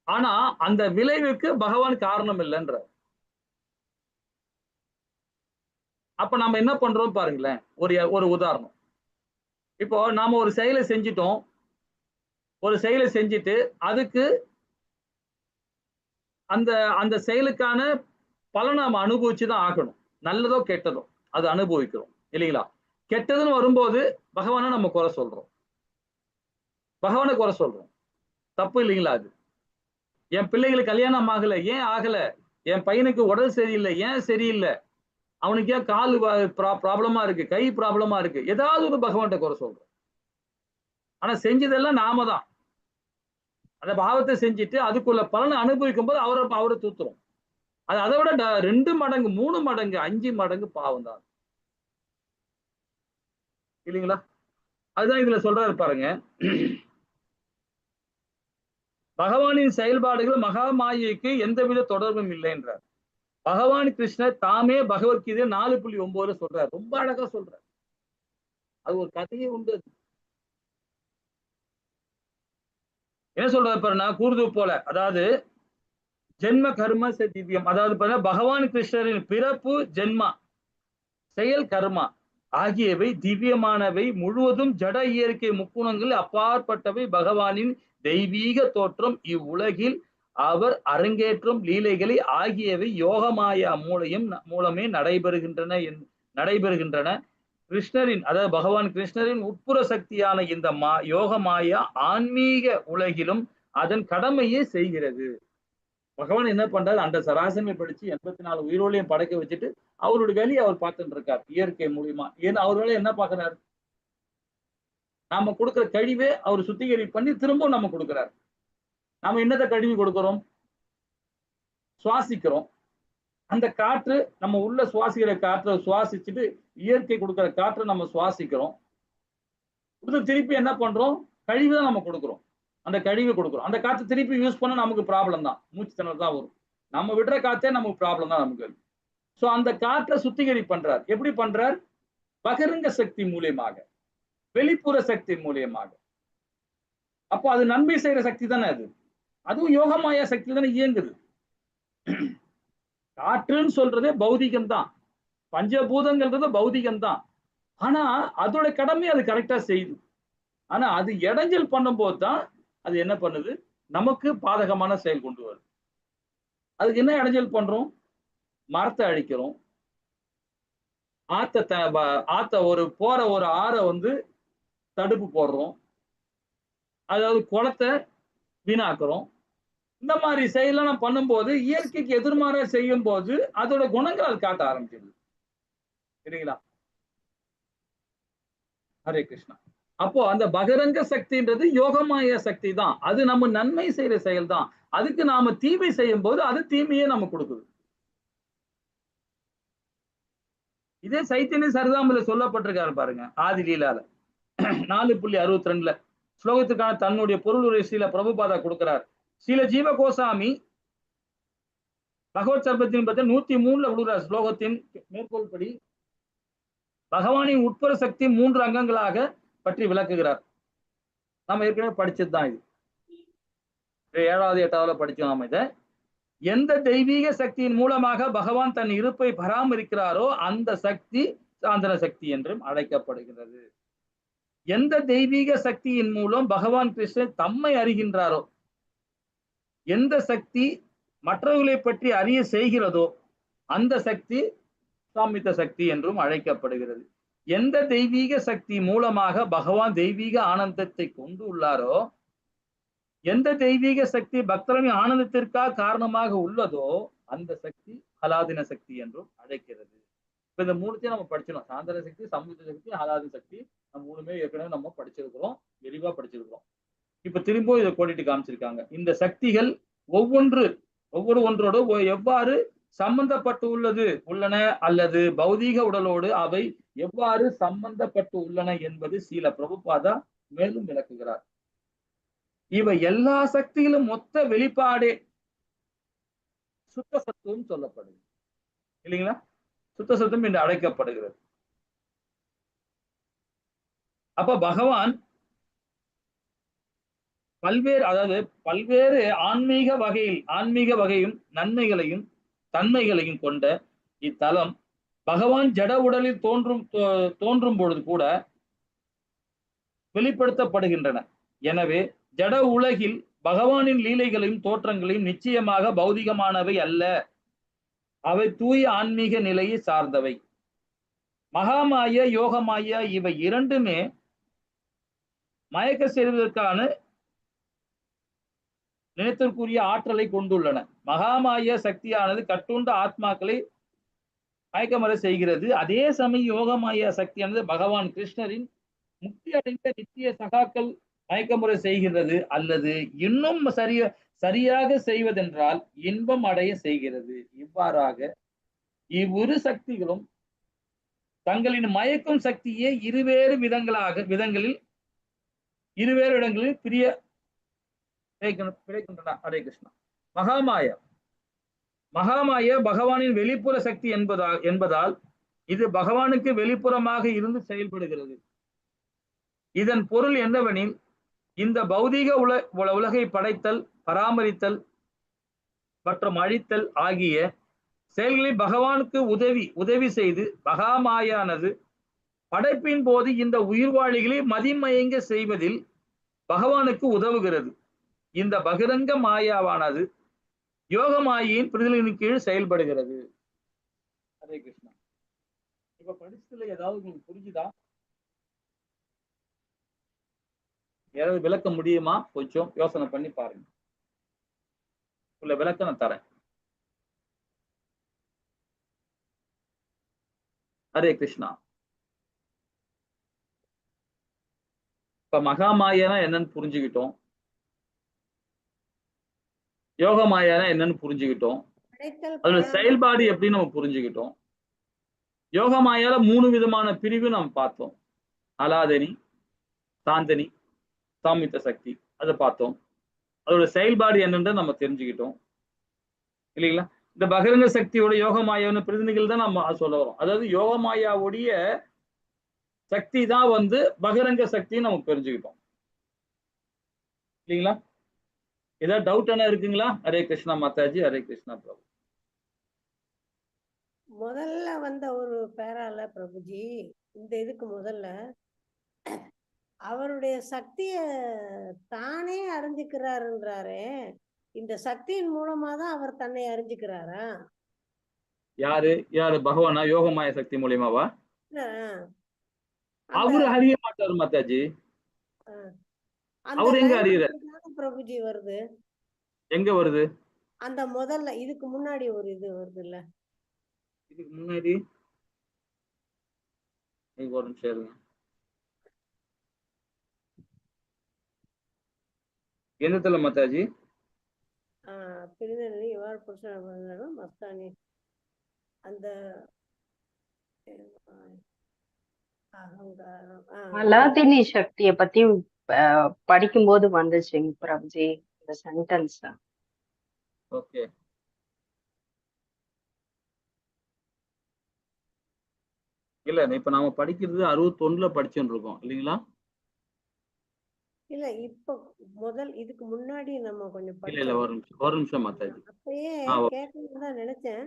ஆனா அந்த விளைவுக்கு பகவான் காரணம் இல்லைன்ற. அப்ப நம்ம என்ன பண்றோம் பாருங்களேன். ஒரு உதாரணம். இப்போ நாம ஒரு செயலை செஞ்சிட்டோம். ஒரு செயலை செஞ்சுட்டு அதுக்கு அந்த செயலுக்கான பலனை நம்ம அனுபவிச்சுதான் ஆகணும். நல்லதோ கெட்டதோ அது அனுபவிக்கிறோம் இல்லைங்களா? கெட்டதுன்னு வரும்போது பகவானை நம்ம குறை சொல்றோம். பகவானை குறை சொல்றோம். தப்பு இல்லைங்களா? அது என் பிள்ளைகளுக்கு கல்யாணம் ஆகல, ஏன் ஆகல? என் பையனுக்கு உடல் சரியில்லை, ஏன் சரியில்லை? அவனுக்கு ஏன் கால் ப்ராப்ளமா இருக்கு, கை ப்ராப்ளமா இருக்கு, ஏதாவது ஒரு பகவான்கிட்ட குறை சொல்றோம். ஆனா செஞ்சதெல்லாம் நாம தான். அந்த பாவத்தை செஞ்சுட்டு அதுக்குள்ள பலனை அனுபவிக்கும் போது அவரை தூத்துறோம். அது அதை விட 2 மடங்கு 3 மடங்கு 5 மடங்கு பாவம் தான் இல்லைங்களா? அதுதான் இதுல சொல்றாரு பாருங்க. பகவானின் செயல்பாடுகள் மகாமாயைக்கு எந்தவித தொடர்பும் இல்லை என்றார். பகவான் கிருஷ்ணர் தாமே பகவத்கீதை 4.9 சொல்றார். ரொம்ப அழகா சொல்றார். அது ஒரு கதையே உண்டு. என்ன சொல்றாரு பாருன்னா, கூறுது போல, அதாவது ஜென்ம கர்ம திவ்யம், அதாவது பகவான் கிருஷ்ணரின் பிறப்பு, ஜென்மா, செயல், கர்மா ஆகியவை திவ்யமானவை, முழுவதும் ஜட இயற்கை முக்குணங்கள் அப்பாற்பட்டவை. பகவானின் தெய்வீக தோற்றம், இவ்வுலகில் அவர் அரங்கேற்றும் லீலைகளை ஆகியவை யோகமாயா மூலமே நடைபெறுகின்றன. கிருஷ்ணரின், அதாவது பகவான் கிருஷ்ணரின் உட்புற சக்தியான இந்த யோகமாயா ஆன்மீக உலகிலும் அதன் கடமையை செய்கிறது. பகவான் என்ன பண்றாரு? அந்த சராசரியை படிச்சு 84 உயிரோலையும் படைக்க வச்சுட்டு அவருடைய வேலையை அவர் பார்த்துட்டு இருக்கார் இயற்கை மூலியமா. ஏன்னா அவர் வேலையை என்ன பார்க்கிறாரு? நாம கொடுக்குற கழிவை அவர் சுத்திகரி பண்ணி திரும்ப நம்ம கொடுக்கிறார். நாம என்னத்தை கழிவு கொடுக்கிறோம்? சுவாசிக்கிறோம். அந்த காற்று நம்ம உள்ள சுவாசிக்கிற காற்றை சுவாசிச்சுட்டு இயற்கை கொடுக்குற காற்றை நம்ம சுவாசிக்கிறோம். திருப்பி என்ன பண்றோம்? கழிவு தான் நம்ம கொடுக்குறோம். அந்த கழிவு கொடுக்குறோம். அந்த காற்று திருப்பி யூஸ் பண்ண நமக்கு ப்ராப்ளம் தான், மூச்சு திணறல் தான் வரும். நம்ம விடுற காற்றே நமக்கு ப்ராப்ளம் தான் நமக்கு. ஸோ அந்த காற்றை சுத்திகரி பண்றார். எப்படி பண்றார்? பகிரங்க சக்தி மூலியமாக, வெளிப்புற சக்தி மூலியமாக. அப்போ அது நன்மை செய்யற சக்தி தானே அது. அதுவும் யோகமாயா சக்தி தானே இயங்குது. காற்றுன்னு சொல்றதே பௌதிகம் தான், பஞ்சபூதங்கள்ன்றது பௌதிகம் தான். ஆனா அதோட கடமை அது கரெக்டா செய்யுது. ஆனா அது இடைஞ்சல் பண்ணும்போது தான் அது என்ன பண்ணுது? நமக்கு பாதகமான செயல் கொண்டு வருது. அதுக்கு என்ன இடைஞ்சல் பண்றோம்? மரத்தை அழிக்கிறோம். ஆத்த ஒரு ஆறை தடுப்பு போடுறோம். அதாவது குளத்தை வீணாக்குறோம். இந்த மாதிரி செயலாம் நம்ம பண்ணும்போது, இயற்கைக்கு எதிர்மாற செய்யும் போது அதோட குணங்கள் அது காட்ட ஆரம்பிச்சிருது. சரிங்களா? ஹரே கிருஷ்ணா. அப்போ அந்த பகிரங்க சக்தின்றது யோகமாய சக்தி தான். அது நம்ம நன்மை செய்யற செயல் தான். அதுக்கு நாம தீமை செய்யும் போது அது தீமையே நம்ம கொடுக்குது. இதே சைத்தன்ய சரிதாமில சொல்லப்பட்டிருக்காரு பாருங்க, ஆதி லீலால 4.62 ஸ்லோகத்துக்கான தன்னுடைய பொருள் உரை ஸ்ரீல பிரபுபாதா கொடுக்கிறார். ஸ்ரீல ஜீவ கோசாமி பகவத் சர்பத்தின் பத்தி 103 கொடுக்கிறார். ஸ்லோகத்தின் மேற்கோள் படி பகவானின் உட்புற சக்தி 3 அங்கங்களாக பற்றி விளக்குகிறார். நம்ம ஏற்கனவே படிச்சதுதான் இது. 7வது 8வது படிச்சோம் நாம இதை. எந்த தெய்வீக சக்தியின் மூலமாக பகவான் தன் இருப்பை பராமரிக்கிறாரோ அந்த சக்தி சாந்தன சக்தி என்றும் அழைக்கப்படுகிறது. எந்த தெய்வீக சக்தியின் மூலம் பகவான் கிருஷ்ணன் தம்மை அறிகின்றாரோ, எந்த சக்தி மற்றவர்களை பற்றி அறிய செய்கிறதோ அந்த சக்தி சாமித்த சக்தி என்றும் அழைக்கப்படுகிறது. எந்த தெய்வீக சக்தி மூலமாக பகவான் தெய்வீக ஆனந்தத்தை கொண்டு உள்ளாரோ, எந்த தெய்வீக சக்தி பக்தர்களின் ஆனந்தத்திற்காக காரணமாக உள்ளதோ அந்த சக்தி ஹலாதின சக்தி என்றும் அழைக்கிறது. இப்ப இந்த மூணுத்தையும் நம்ம படிச்சிடணும். சாந்தன சக்தி, சம்யுக்த சக்தி, ஹலாதின சக்தி, நம்ம மூணுமே ஏற்கனவே நம்ம படிச்சிருக்கிறோம், விரிவா படிச்சிருக்கிறோம். இப்ப திரும்ப இதை கோடிட்டு காமிச்சிருக்காங்க. இந்த சக்திகள் ஒவ்வொரு ஒன்றோடு எவ்வாறு சம்பந்தப்பட்டு உள்ளன அல்லது பௌதீக உடலோடு அவை எவ்வாறு சம்பந்தப்பட்டு உள்ளன என்பது ஸ்ரீல பிரபுபாதா மேலும் விளக்குகிறார். இவை எல்லா சக்திகளும் மொத்த வெளிப்பாடே சுத்த சத்துவம் சொல்லப்படுது இல்லைங்களா? சுத்த சத்துவம் என்று அழைக்கப்படுகிறது. அப்ப பகவான் பல்வேறு ஆன்மீக வகையும் நன்மைகளையும் தன்மைகளையும் கொண்ட இத்தலம் பகவான் ஜட உடலில் தோன்றும் பொழுது கூட வெளிப்படுத்தப்படுகின்றன. எனவே ஜட உலகில் பகவானின் லீலைகளையும் தோற்றங்களையும் நிச்சயமாக பௌதிகமானவை அல்ல, அவை தூய ஆன்மீக நிலையை சார்ந்தவை. மகாமாய, யோகமாய இவை இரண்டுமே மயக்க செய்வதற்கான நினைத்திற்குரிய ஆற்றலை கொண்டுள்ளன. மகாமாய சக்தியானது கட்டுண்ட ஆத்மாக்களை மயக்கமறை செய்கிறது. அதே சமயம் யோகமாய சக்தியானது பகவான் கிருஷ்ணரின் முக்தி அடைந்த நித்திய சகாக்கள் மயக்கமுறை செய்கிறது, அல்லது இன்னும் சரியாக செய்வதென்றால் இன்பம் அடைய செய்கிறது. இவ்வாறாக இவ்விரு சக்திகளும் தங்களின் மயக்கும் சக்தியை இருவேறு இடங்களில் பிரிக்கின்றன. ஹரே கிருஷ்ணா. மகாமாய பகவானின் வெளிப்புற சக்தி என்பதால் இது பகவானுக்கு வெளிப்புறமாக இருந்து செயல்படுகிறது. இதன் பொருள் என்னவெனில், இந்த பௌதீக உலகை படைத்தல், பராமரித்தல் மற்றும் அழித்தல் ஆகிய செயல்களில் பகவானுக்கு உதவி செய்து மகாமாயானது படைப்பின் போது இந்த உயிர்வாழிகளை மதிமயங்க செய்வதில் பகவானுக்கு உதவுகிறது. இந்த பகிரங்க மாயாவானது யோக மாயின் பிரிதலின் கீழ் செயல்படுகிறது. ஹரே கிருஷ்ணா. இப்ப படிச்சதுல ஏதாவது உங்களுக்கு புரிஞ்சுதா? ஏதாவது விளக்க முடியுமா? கொஞ்சம் யோசனை பண்ணி பாருங்க. உள்ள விளக்க நான் தரேன். ஹரே கிருஷ்ணா. இப்ப மகாமாயனா என்னன்னு புரிஞ்சுக்கிட்டோம், யோக மாயானா என்னன்னு புரிஞ்சுக்கிட்டோம், அதோட செயல்பாடு எப்படின்னு நம்ம புரிஞ்சுக்கிட்டோம். யோக மாயால 3 விதமான பிரிவு நம்ம பார்த்தோம். அலாதனி, சாந்தனி, சாமித்த சக்தி, அதை பார்த்தோம். அதோட செயல்பாடு என்னன்னு நம்ம தெரிஞ்சுக்கிட்டோம் இல்லைங்களா? இந்த பகிரங்க சக்தியோட யோக மாயாவின பிரதிநிதிகள் தான் நம்ம சொல்ல வரோம். அதாவது யோக மாயாவுடைய சக்தி தான் பகிரங்க சக்தின்னு நம்ம தெரிஞ்சுக்கிட்டோம் இல்லைங்களா? ஏதாவது டவுட் என்ன இருக்குங்களா? ஹரே கிருஷ்ணா மாதாஜி. ஹரே கிருஷ்ணா பிரபு. முதல்ல வந்த ஒரு பேரால பிரபுஜி, இந்த இதுக்கு முதல்ல அவருடைய சக்திய தானே அறிஞ்சுக்கிறாருன்றாரு. இந்த சக்தியின் மூலமா தான் அவர் தன்னை அறிஞ்சுக்கிறாரா? யாரு பகவானா? யோகமாய சக்தி மூலியமாவா? அவரு அறிய மாட்டாரு மாதாஜி. அவரு எங்க அறியறாரு பிரபுஜி? வருது எங்க வருது? அந்த முதல்ல இதுக்கு முன்னாடி ஒரு இது வருது இல்ல, இதுக்கு முன்னாடி ஒரு நிமிஷம் இருங்க. எந்தத்துல மாதாஜி? பிரிதனி இவ்வாறு புருஷன் மஸ்தானி அந்த அகங்காரம். அலாதினி சக்திய பத்தி படிக்கும்போது வந்துச்சுங்க பிரபுஜி இந்த சென்டென்ஸ். ஓகே. இல்ல இப்ப நாம படிக்கிறது 61ல படிச்சுட்டு இருக்கோம் இல்லைங்களா? இல்ல இப்ப இதுக்கு முன்னாடி நம்ம கொஞ்சம் இல்ல படிச்சோம். ஒரு நிமிஷம் மாத்தாஜி. அப்பயே கேட்கணும்னு தான் நினைச்சேன்.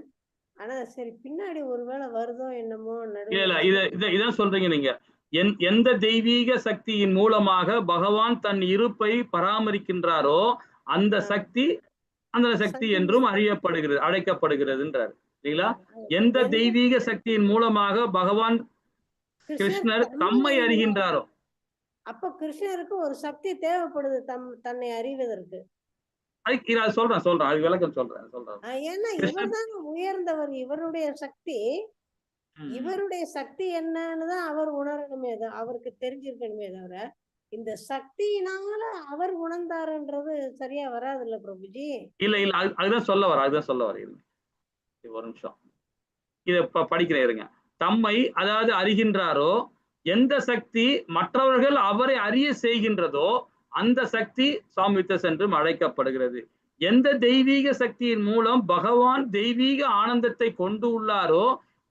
ஆனா சரி பின்னாடி ஒருவேளை வருதோ என்னமோ இல்ல நடுவுல. இதான் சொல்றீங்க நீங்க. எந்த தெய்வீக சக்தியின் மூலமாக பகவான் தன் இருப்பை பராமரிக்கின்றாரோ அந்த சக்தி அந்த சக்தி என்றும் அழைக்கப்படுகிறதுன்றார் இல்லைங்களா? எந்த தெய்வீக சக்தியின் மூலமாக பகவான் கிருஷ்ணர் தம்மை அறிகின்றாரோ. அப்ப கிருஷ்ணருக்கு ஒரு சக்தி தேவைப்படுது தன்னை அறிவதற்கு. சொல்றேன் அது விளக்கம் சொல்றேன். ஏன்னா இவர்தான் உயர்ந்தவர். இவருடைய சக்தி என்னன்னு தான் அவர் உணரணுமே, அவருக்கு தெரிஞ்சிருக்கணுமே தவிர இந்த சக்தியினால அவர் உணர்ந்தாருன்றது சரியா வராது இல்ல பிரபுஜி. இல்ல அதுதான் சொல்ல வர ஒரு நிமிஷம் இத படிக்கிறேன் இருங்க. தம்மை அதாவது அறிகின்றாரோ, எந்த சக்தி மற்றவர்கள் அவரை அறிய செய்கின்றதோ அந்த சக்தி சாமித்தஸ் என்றும் அழைக்கப்படுகிறது. எந்த தெய்வீக சக்தியின் மூலம் பகவான் தெய்வீக ஆனந்தத்தை கொண்டு உள்ளாரோ,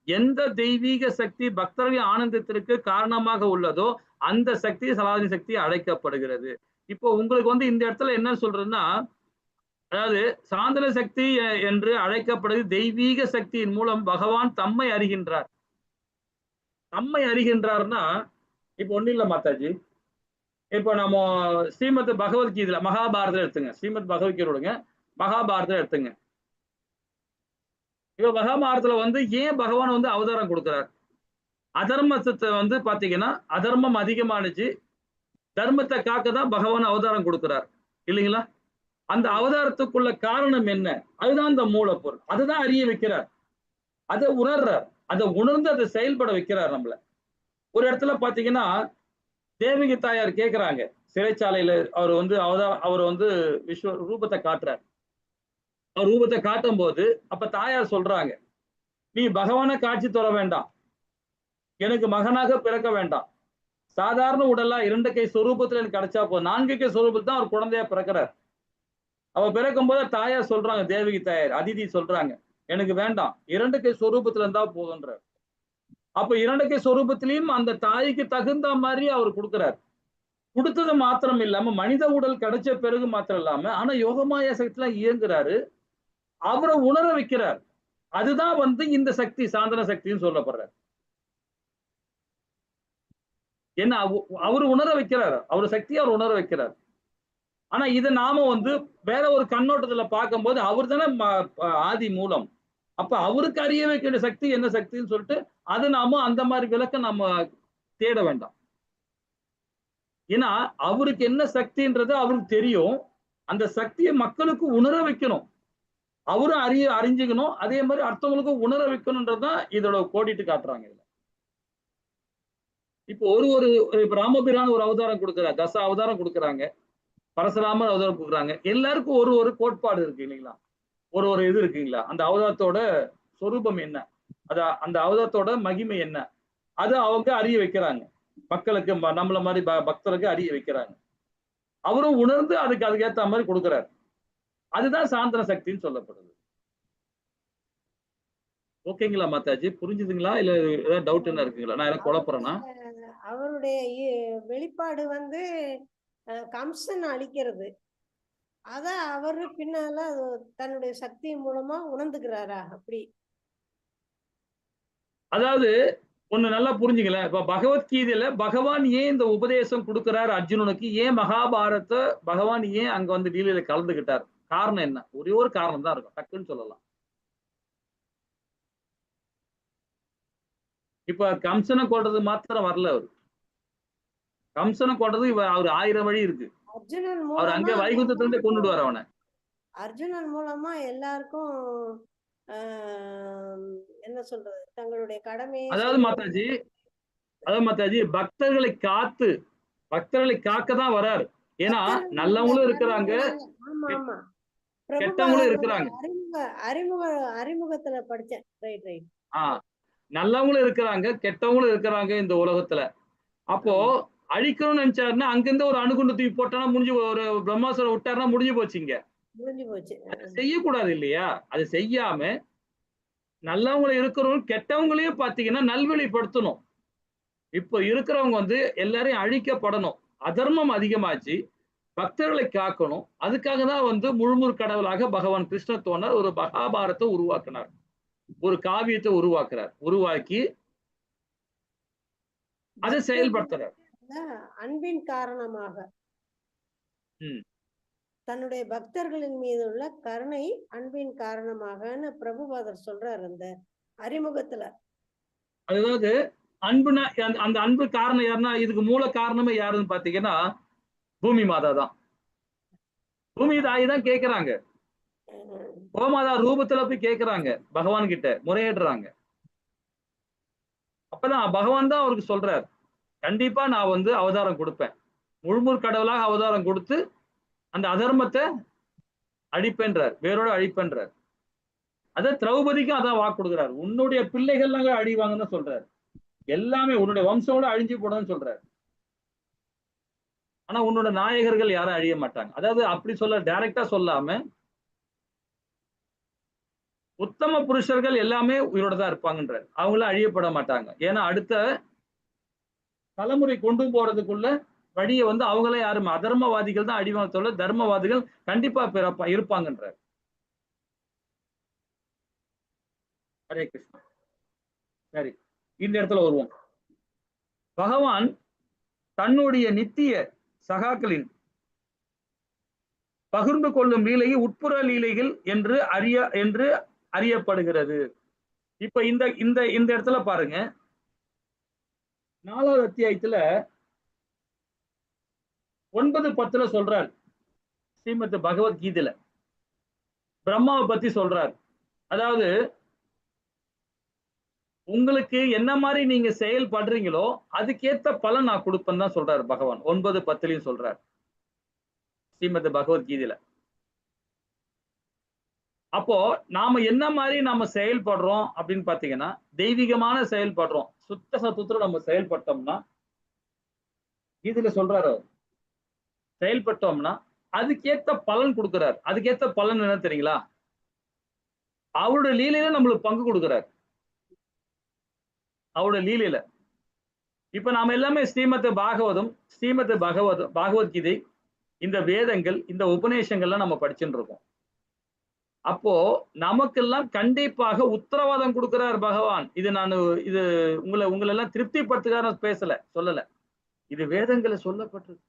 எந்த தெய்வீக சக்தி பக்தர்கள் ஆனந்தத்திற்கு காரணமாக உள்ளதோ அந்த சக்தி சலாதினி சக்தி அழைக்கப்படுகிறது. இப்போ உங்களுக்கு இந்த இடத்துல என்ன சொல்றதுன்னா, அதாவது சாந்தன சக்தி என்று அழைக்கப்படுது தெய்வீக சக்தியின் மூலம் பகவான் தம்மை அறிகின்றார். தம்மை அறிகின்றார்னா இப்ப ஒண்ணு இல்ல மாதாஜி. இப்போ நம்ம ஸ்ரீமத் பகவத்கீதையில மகாபாரதம் எடுத்துங்க. ஸ்ரீமத் பகவத்கீதை மகாபாரதம் எடுத்துங்க. இப்ப மகாபாரதத்துல ஏன் பகவான் அவதாரம் கொடுக்கிறார்? அதர்மத்தை பாத்தீங்கன்னா அதர்மம் அதிகமானுச்சு, தர்மத்தை காக்க தான் பகவான் அவதாரம் கொடுக்கிறார் இல்லைங்களா? அந்த அவதாரத்துக்குள்ள காரணம் என்ன? அதுதான் இந்த மூலப்பொருள். அதுதான் அறிய வைக்கிறார், அதை உணர்றார், அதை உணர்ந்து அதை செயல்பட வைக்கிறார் நம்மள. ஒரு இடத்துல பாத்தீங்கன்னா தேவகி தாயார் கேட்கிறாங்க சிறைச்சாலையில, அவர் விஸ்வ ரூபத்தை காட்டுறார். அவர் ரூபத்தை காட்டும் போது அப்ப தாயார் சொல்றாங்க, நீ பகவானை காட்சி தர வேண்டாம், எனக்கு மகனாக பிறக்க வேண்டாம், சாதாரண உடலா 2 கை சொரூபத்துல எனக்கு கிடைச்சா போதும். 4 கை சொரூபத்தில் தான் அவர் குழந்தையா பிறக்கிறார். அவ பிறக்கும் போது தாயார் சொல்றாங்க, தேவகி தாயார் அதிதி சொல்றாங்க, எனக்கு வேண்டாம், 2 கை சொரூபத்துல இருந்தா போதுன்ற. அப்ப 2 கை சொரூபத்திலையும் அந்த தாய்க்கு தகுந்த மாதிரி அவர் கொடுக்கிறார். கொடுத்தது மாத்திரம் இல்லாம மனித உடல் கிடைச்ச பிறகு மாத்திரம் இல்லாம ஆனா யோகமாயா சக்திலாம் இயங்குறாரு, அவரை உணர வைக்கிறார். அதுதான் இந்த சக்தி சாந்தன சக்தின்னு சொல்லப்படுறார். என்ன அவர் உணர வைக்கிறார், அவர் சக்தியை அவர் உணர வைக்கிறார். ஆனா இதை நாம வேற ஒரு கண்ணோட்டத்துல பார்க்கும்போது அவர் தானே ஆதி மூலம். அப்ப அவருக்கு அறிய வைக்கிற சக்தி என்ன சக்தின்னு சொல்லிட்டு அது நாம அந்த மாதிரி விளக்க நம்ம தேட வேண்டாம். ஏன்னா அவருக்கு என்ன சக்தின்றது அவருக்கு தெரியும். அந்த சக்தியை மக்களுக்கு உணர வைக்கணும், அவரும் அறிஞ்சுக்கணும், அதே மாதிரி அடுத்தவங்களுக்கும் உணர வைக்கணும்ன்றதுதான் இதோட கோடிட்டு காட்டுறாங்க. இதுல இப்போ இப்ப ராமபிரான் ஒரு அவதாரம் கொடுக்குறாங்க, 10 அவதாரம் கொடுக்குறாங்க, பரசுராமர் அவதாரம் கொடுக்குறாங்க. எல்லாருக்கும் ஒரு கோட்பாடு இருக்கு இல்லைங்களா? ஒரு இது இருக்குங்களா? அந்த அவதாரத்தோட சொரூபம் என்ன, அந்த அவதாரத்தோட மகிமை என்ன, அது அவங்க அறிய வைக்கிறாங்க, மக்களுக்கு நம்மள மாதிரி பக்தருக்கு அறிய வைக்கிறாங்க. அவரும் உணர்ந்து அதுக்கேற்ற மாதிரி கொடுக்கிறார். அதுதான் சாந்தன சக்தின்னு சொல்லப்படுது. ஓகேங்களா மாதாஜி? புரிஞ்சுதுங்களா? இல்ல ஏதாவது டவுட் என்ன இருக்குங்களா? நான் எனக்கு குழப்பறேன்னா? அவருடைய வெளிப்பாடு கம்சன் அழிக்கிறது, அத அவரு பின்னால தன்னுடைய சக்தி மூலமா உணர்ந்துக்கிறாரா? அப்படி அதாவது ஒண்ணு நல்லா புரிஞ்சுக்கல. இப்ப பகவத்கீதையில பகவான் ஏன் இந்த உபதேசம் கொடுக்கிறார் அர்ஜுனனுக்கு, ஏன் மகாபாரத பகவான் ஏன் அங்க லீலையில கலந்துகிட்டார், காரணம் என்ன? ஒரே ஒரு காரணம் தான் இருக்கும், டக்குன்னு சொல்லலாம். இப்ப கம்சனை கொள்றது மாத்திரம் வரல. அவரு கம்சனை கொள்றது அவர் 1000 வழி இருக்கு. அவர் அங்க வைகுந்தத்திலிருந்து கொண்டுடுவார் அவனை. அர்ஜுனன் மூலமா எல்லாருக்கும் என்ன சொல்றது, தங்களுடைய கடமையை, அதாவது மாதாஜி பக்தர்களை காக்க தான் வராரு. ஏன்னா நல்லவங்களும் இருக்கிறாங்க, கெட்டவங்களும் இருக்கிறாங்க. அறிமுகத்துல படிச்சேன். ரைட். நல்லவங்களும் இருக்கிறாங்க, கெட்டவங்களும் இருக்கிறாங்க இந்த உலகத்துல. அப்போ அழிக்கணும்னு நினைச்சாருன்னா அங்கிருந்து ஒரு அணுகுண்டு தூக்கி போட்டானா முடிஞ்சு, ஒரு பிரம்மாஸ்திரம் விட்டாருன்னா முடிஞ்சு போச்சுங்க. முடிஞ்சு போச்சு. அது செய்யக்கூடாது இல்லையா? அது செய்யாம நல்லவங்க இருக்கிறவங்க கெட்டவங்களையும் பாத்தீங்கன்னா நல்வழிப்படுத்தணும். இப்போ இருக்கிறவங்க வந்து எல்லாரையும் அழிக்கப்படணும். அதர்மம் அதிகமாச்சு, பக்தர்களை காக்கணும். அதுக்காக தான் வந்து முழுமுதற் கடவுளாக பகவான் கிருஷ்ண தோணர் ஒரு மகாபாரத்தை உருவாக்கினார். ஒரு காவியத்தை உருவாக்குறார். உருவாக்கி அதை செயல்படுத்துறார். அன்பின் காரணமாக ம். தன்னுடைய பக்தர்களின் மீது உள்ள கருணை அன்பின் காரணமாகன்னு பிரபுபாதர் சொல்றாரு அந்த அறிமுகத்துல. அதாவது அன்புனா அந்த அன்பு காரணம் யாருன்னா, இதுக்கு மூல காரணமே யாருன்னு பாத்தீங்கன்னா பூமி மாதா தான். பூமி தாய் தான் கேக்குறாங்க. கோமாதா ரூபத்துல போய் கேக்குறாங்க, பகவான் கிட்ட முறையிடுறாங்க. அப்பதான் பகவான் தான் அவருக்கு சொல்றார், கண்டிப்பா நான் வந்து அவதாரம் கொடுப்பேன், முழுமுதற் கடவுளாக அவதாரம் கொடுத்து அந்த அதர்மத்தை அழிப்பேன்றார், வேரோட அழிப்பேன்றார். அத திரௌபதிக்கும் அதான் வாக்கு கொடுக்குறாரு, உன்னுடைய பிள்ளைகள் அழிவாங்கன்னு சொல்றாரு. எல்லாமே உன்னுடைய வம்சோட அழிஞ்சு போடுன்னு சொல்றாரு. ஆனா உன்னோட நாயகர்கள் யாரும் அழிய மாட்டாங்க. அதாவது அப்படி சொல்ல, டைரக்டா சொல்லாம உத்தம புருஷர்கள் எல்லாமே உயிரோட தான் இருப்பாங்கன்றார். அவங்களும் அழியப்பட மாட்டாங்க. ஏன்னா அடுத்த தலைமுறை கொண்டு போறதுக்குள்ள வழியை வந்து அவங்களே யாரும் அதர்மவாதிகள் தான் அழிவாங்க சொல்ல, தர்மவாதிகள் கண்டிப்பா இருப்பாங்கன்றார். ஹரே கிருஷ்ணா. சரி, இந்த இடத்துல வருவோம். பகவான் தன்னுடைய நித்திய சகாக்களின் பகிர்ந்து கொள்ளும் லீலை உட்புற லீலைகள் என்று அறியப்படுகிறது. இப்ப இந்த இந்த இந்த இடத்துல பாருங்க, 4வது அத்தியாயத்துல 9-10 சொல்றார். ஸ்ரீமத் பகவத்கீதையில பிரம்மாவை பத்தி சொல்றார். அதாவது உங்களுக்கு என்ன மாதிரி நீங்க செயல்படுறீங்களோ அதுக்கேத்த பலன் நான் கொடுப்பேன்னு தான் சொல்றாரு பகவான். 9-10 சொல்றார் ஸ்ரீமத் பகவத்கீதையில. அப்போ நாம என்ன மாதிரி நாம செயல்படுறோம் அப்படின்னு பாத்தீங்கன்னா, தெய்வீகமான செயல்படுறோம், சுத்த சத்துவத்துல நம்ம செயல்பட்டோம்னா, இதுல சொல்றாரு, செயல்பட்டோம்னா அதுக்கேத்த பலன் கொடுக்கிறார். அதுக்கேத்த பலன் என்ன தெரியுங்களா? அவருடைய லீலையில நம்மளுக்கு பங்கு கொடுக்கிறார். அவருடைய லீலையில இப்ப நாம எல்லாமே ஸ்ரீமத் பகவத்கீதை, இந்த வேதங்கள், இந்த உபநேசங்கள்லாம் நம்ம படிச்சுட்டு இருக்கோம். அப்போ நமக்கெல்லாம் கண்டிப்பாக உத்தரவாதம் கொடுக்கிறார் பகவான். இது உங்களை எல்லாம் திருப்திப்படுத்துகிற பேசல, சொல்லல. இது வேதங்களை சொல்லப்பட்டது.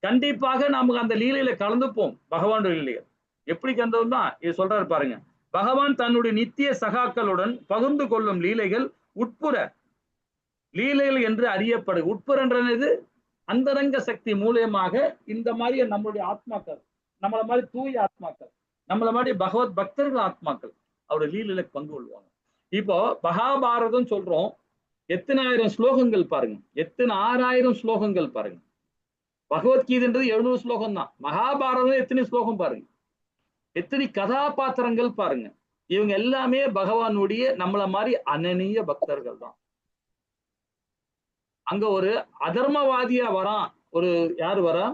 கண்டிப்பாக நமக்கு அந்த லீலையில கலந்துப்போம். பகவானுடைய லீலைகள் எப்படி கலந்தோம்னா இது சொல்றாரு பாருங்க. பகவான் தன்னுடைய நித்திய சகாக்களுடன் பகிர்ந்து கொள்ளும் லீலைகள் உட்புற லீலைகள் என்று அறியப்படு. உட்புறன்றது அந்தரங்க சக்தி மூலியமாக இந்த மாதிரி நம்மளுடைய ஆத்மாக்கள், நம்மள மாதிரி தூய ஆத்மாக்கள், நம்மள மாதிரி பகவத் பக்தர்கள் ஆத்மாக்கள் அவருடைய லீலையில பங்கு கொள்வாங்க. இப்போ மகாபாரதம் சொல்றோம், எத்தனை ஆயிரம் ஸ்லோகங்கள் பாருங்க, எத்தனை 6000 ஸ்லோகங்கள் பாருங்க. பகவத்கீதைன்றது 700 ஸ்லோகம் தான். மகாபாரதம் எத்தனை ஸ்லோகம் பாருங்க, எத்தனை கதாபாத்திரங்கள் பாருங்க. இவங்க எல்லாமே பகவானுடைய நம்மள மாதிரி அனனிய பக்தர்கள் தான். அங்க ஒரு அதர்மவாதியா வரான், ஒரு யாரு வரா,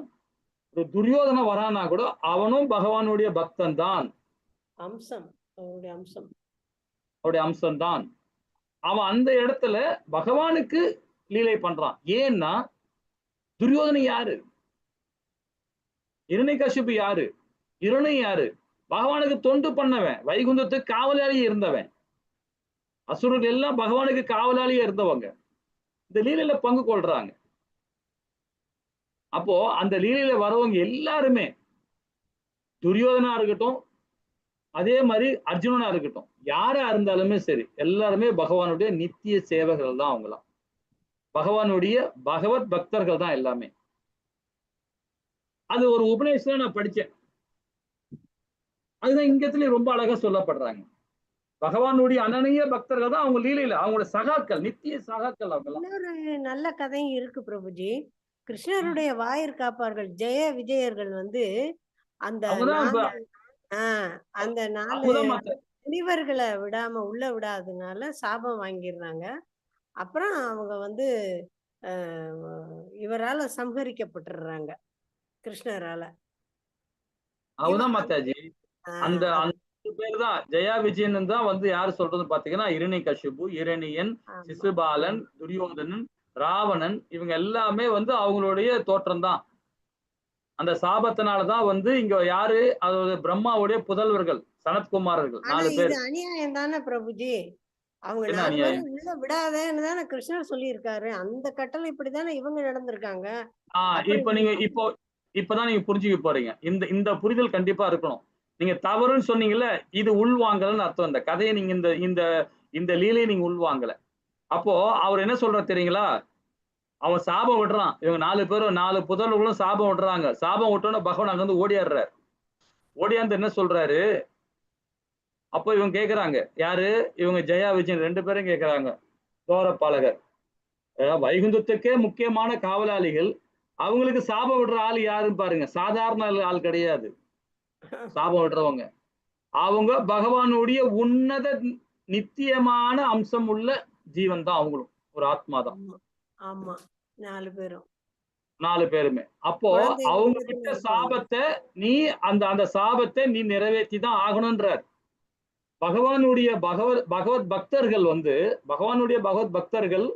ஒரு துரியோதன வரானா கூட அவனும் பகவானுடைய பக்தன் தான். அம்சம், அவருடைய அம்சம், அவருடைய அம்சம்தான். அவன் அந்த இடத்துல பகவானுக்கு லீலை பண்றான். ஏன்னா துரியோதனை யாரு, இரணிகசிபு யாரு, இரணி யாரு, பகவானுக்கு தொண்டு பண்ணவன், வைகுந்தத்துக்கு காவலாளியே இருந்தவன். அசுரர்கள் எல்லாம் பகவானுக்கு காவலாளியே இருந்தவங்க இந்த லீலையில பங்கு கொள்றாங்க. அப்போ அந்த லீலையில வரவங்க எல்லாருமே, துரியோதனா இருக்கட்டும், அதே மாதிரி அர்ஜுனனா இருக்கட்டும், யாரா இருந்தாலுமே சரி, எல்லாருமே பகவானுடைய நித்திய சேவகர்கள் தான். அவங்களாம் பகவானுடைய பகவத் பக்தர்கள் தான் எல்லாமே. அது ஒரு உபநேசம் நான் படிச்சேன். அதுதான் இங்கத்துல ரொம்ப அழகா சொல்லப்படுறாங்க. பகவானுடைய அனனிய பக்தர்கள் தான் அவங்க லீலையில, அவங்களோட சகாக்கள், நித்திய சகாக்கள் அவங்கலாம். இன்னொரு நல்ல கதையும் இருக்கு பிரபுஜி. கிருஷ்ணருடைய வாயிற் காப்பார்கள் ஜெய விஜயர்கள் வந்து அந்த அவங்கதான் அந்த 4 முனிவர்களை விடாம உள்ள விடாததுனால சாபம் வாங்கிடுறாங்க. அப்புறம் அவங்க வந்து இவரால சம்ஹரிக்கப்பட்டுறாங்க, கிருஷ்ணரால. அவதான் இவன் மாதாஜி. அந்த அது அந்த பேர் தான் ஜெயா விஜயன் தான் வந்து யாரு சொல்றது பாத்தீங்கன்னா, இரணிகசிபு, இரணியன், ஆமா சிசுபாலன், ஆமா துரியோதனன், ராவணன் இவங்க எல்லாமே வந்து அவங்களுடைய தோற்றம் தான். அந்த சாபத்தினாலதான் வந்து இங்க யாரு, அதாவது பிரம்மாவுடைய புதல்வர்கள் சனத்குமாரர்கள் ஆனா 4 இது பேர். அநியாயம் தானே பிரபுஜி. அவங்க என்ன 4 பேரும் அநியாயம்? உள்ள விடாதேன்னு தானே கிருஷ்ணர் சொல்லியிருக்காரு. அந்த கட்டளை இப்படித்தானே இவங்க நடந்திருக்காங்க. அப்புறம் இப்ப நீங்க இப்பதான் நீங்க புரிஞ்சுக்க போறீங்க. இந்த இந்த புரிதல் கண்டிப்பா இருக்கணும். நீங்க தவறுன்னு சொன்னீங்கல்ல, இது உள்வாங்கல்னு அர்த்தம். இந்த கதையை நீங்க இந்த இந்த இந்த லீலையை நீங்க உள்வாங்கல. அப்போ அவர் என்ன சொல்றாரு தெரியுங்களா? அவன் சாபம் விடுறான். இவங்க 4 பேரும் 4 புதல்வர்களும் சாபம் விடுறாங்க. சாபம் விட்டோனே பகவான் அங்க இருந்து ஓடியாடுறாரு. ஓடியாந்து என்ன சொல்றாரு? அப்போ இவங்க கேக்குறாங்க. யாரு? இவங்க ஜெயா விஜயன் 2 பேரும் கேக்குறாங்க. துவாரபாலகர். வைகுந்தத்துக்கே முக்கியமான காவலாளிகள். அவங்களுக்கு சாபம் விடுற ஆள் யாருன்னு பாருங்க. சாதாரண ஆள் கிடையாது. சாபம் விடுறவங்க. அவங்க பகவானுடைய உன்னத நித்தியமான அம்சம் உள்ள ஜீவன் தான் அவங்களும். ஒரு ஆத்மா தான். ஆமா ஆமா 4 பேரும் 4 பேருமே. அப்போ குழந்தை அவங்க ரூபத்துல விட்ட இருப்பாங்க. சாபத்தை நீ அந்த அந்த சாபத்தை நீ நிறைவேற்றி தான் ஆகணும்ன்றார். பகவானுடைய பகவத் பக்தர்கள் வந்து பகவானுடைய பகவத் பக்தர்கள்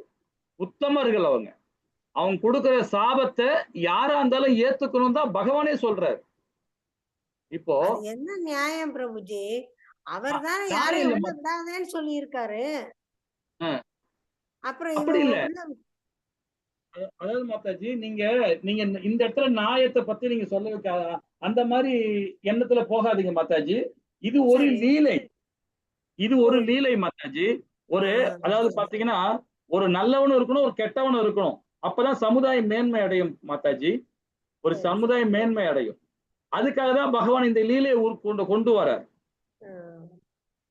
உத்தமர்கள் அவங்க. அவங்க கொடுக்கிற சாபத்தை யாரா இருந்தாலும் ஏத்துக்கணும் தான் பகவானே சொல்றாரு. இப்போ அது என்ன நியாயம் பிரபுஜி? அவர் தானே நியாயம் யாரையும் இல்ல உள்ள விடாதேன்னு சொல்லி இருக்காரு. அப்புறம் அப்படி இவங்க இல்ல. உள்ள அதாவது மாதாஜி நீங்க நீங்க இந்த இடத்துல நியாயத்தை பத்தி நீங்க சொல்ல அந்த மாதிரி எண்ணத்துல போகாதீங்க மாதாஜி. இது ஒரு சரி. லீலை. இது ஓ ஒரு லீலை மாதாஜி. ஒரு அதாவது சரி. பாத்தீங்கன்னா ஒரு நல்லவனும் இருக்கணும், ஒரு கெட்டவனும் இருக்கணும். அப்பதான் சமுதாயம் மேன்மை அடையும் மாதாஜி. ஒரு சரி சரி. சமுதாயம் மேன்மை அடையும். அதுக்காக தான் பகவான் இந்த லீலையை கொண்டு வரார்.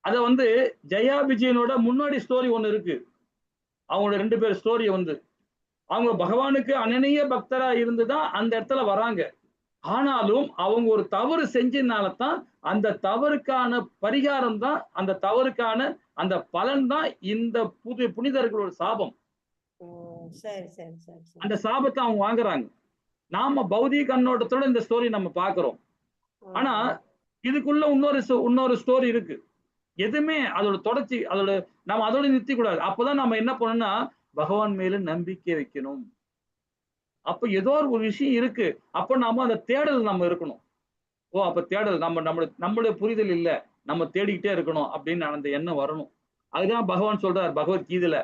அத வந்து ஜெயா விஜயனோட முன்னாடி ஸ்டோரி ஒண்ணு இருக்கு. அவங்களோட 2 பேர் ஸ்டோரிய வந்து அவங்க பகவானுக்கு அனனிய பக்தரா இருந்துதான் அந்த இடத்துல வராங்க. ஆனாலும் அவங்க ஒரு தவறு செஞ்சதுனால தான் அந்த தவறுக்கான பரிகாரம் தான், அந்த தவறுக்கான அந்த பலன் தான் இந்த புனிதர்களோட சாபம். ஓ சரி சரி சரி சரி. அந்த சாபத்தை அவங்க வாங்குறாங்க. நாம பௌதிக கண்ணோட்டத்தோட இந்த ஸ்டோரி நம்ம பாக்குறோம். ஆனா இதுக்குள்ள இன்னொரு ஸ்டோரி இருக்கு. எதுவுமே அதோட தொடர்ச்சி அதோட நம்ம அதோட நிறுத்திக் கூடாது. அப்பதான் நம்ம என்ன பண்ணணும்னா பகவான் மேல நம்பிக்கை வைக்கணும். அப்ப ஏதோ ஒரு விஷயம் இருக்கு. அப்ப நாம அந்த தேடல் நம்ம இருக்கணும். ஓ அப்ப தேடல் நம்மளுடைய புரிதல் இல்ல. நம்ம தேடிக்கிட்டே இருக்கணும் அப்படின்னு அந்த எண்ணம் வரணும். அதுதான் பகவான் சொல்றார் பகவத்கீதையில.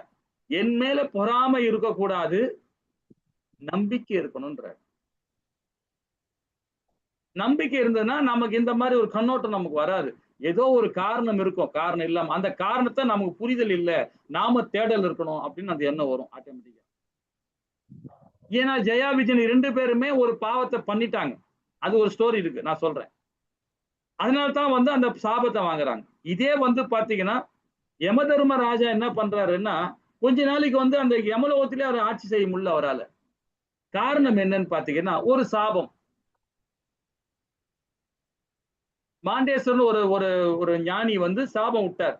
என் மேல பொறாமை இருக்கக்கூடாது, நம்பிக்கை இருக்கணும்ன்றார். நம்பிக்கை இருந்ததுன்னா நமக்கு இந்த மாதிரி ஒரு கண்ணோட்டம் நமக்கு வராது. ஏதோ ஒரு காரணம் இருக்கும். காரணம் இல்லாம அந்த காரணத்தை நமக்கு புரிதல் இல்ல. நாம தேடல் இருக்கணும் அப்படின்னு அந்த எண்ணம் வரும் ஆட்டோமேட்டிக்கா. ஏன்னா ஜெயா விஜயன் 2 பேருமே ஒரு பாவத்தை பண்ணிட்டாங்க. அது ஒரு ஸ்டோரி இருக்கு. நான் சொல்றேன். அதனால தான் வந்து அந்த சாபத்தை வாங்குறாங்க. இதே வந்து பாத்தீங்கன்னா யமதர்ம ராஜா என்ன பண்றாருன்னா கொஞ்ச நாளைக்கு வந்து அந்த யமலோகத்திலே அவர் ஆட்சி செய்ய முடியல அவரால. காரணம் என்னன்னு பாத்தீங்கன்னா ஒரு சாபம். மாண்டேஸ்வரன் ஒரு ஒரு ஒரு ஞானி வந்து சாபம் விட்டார்.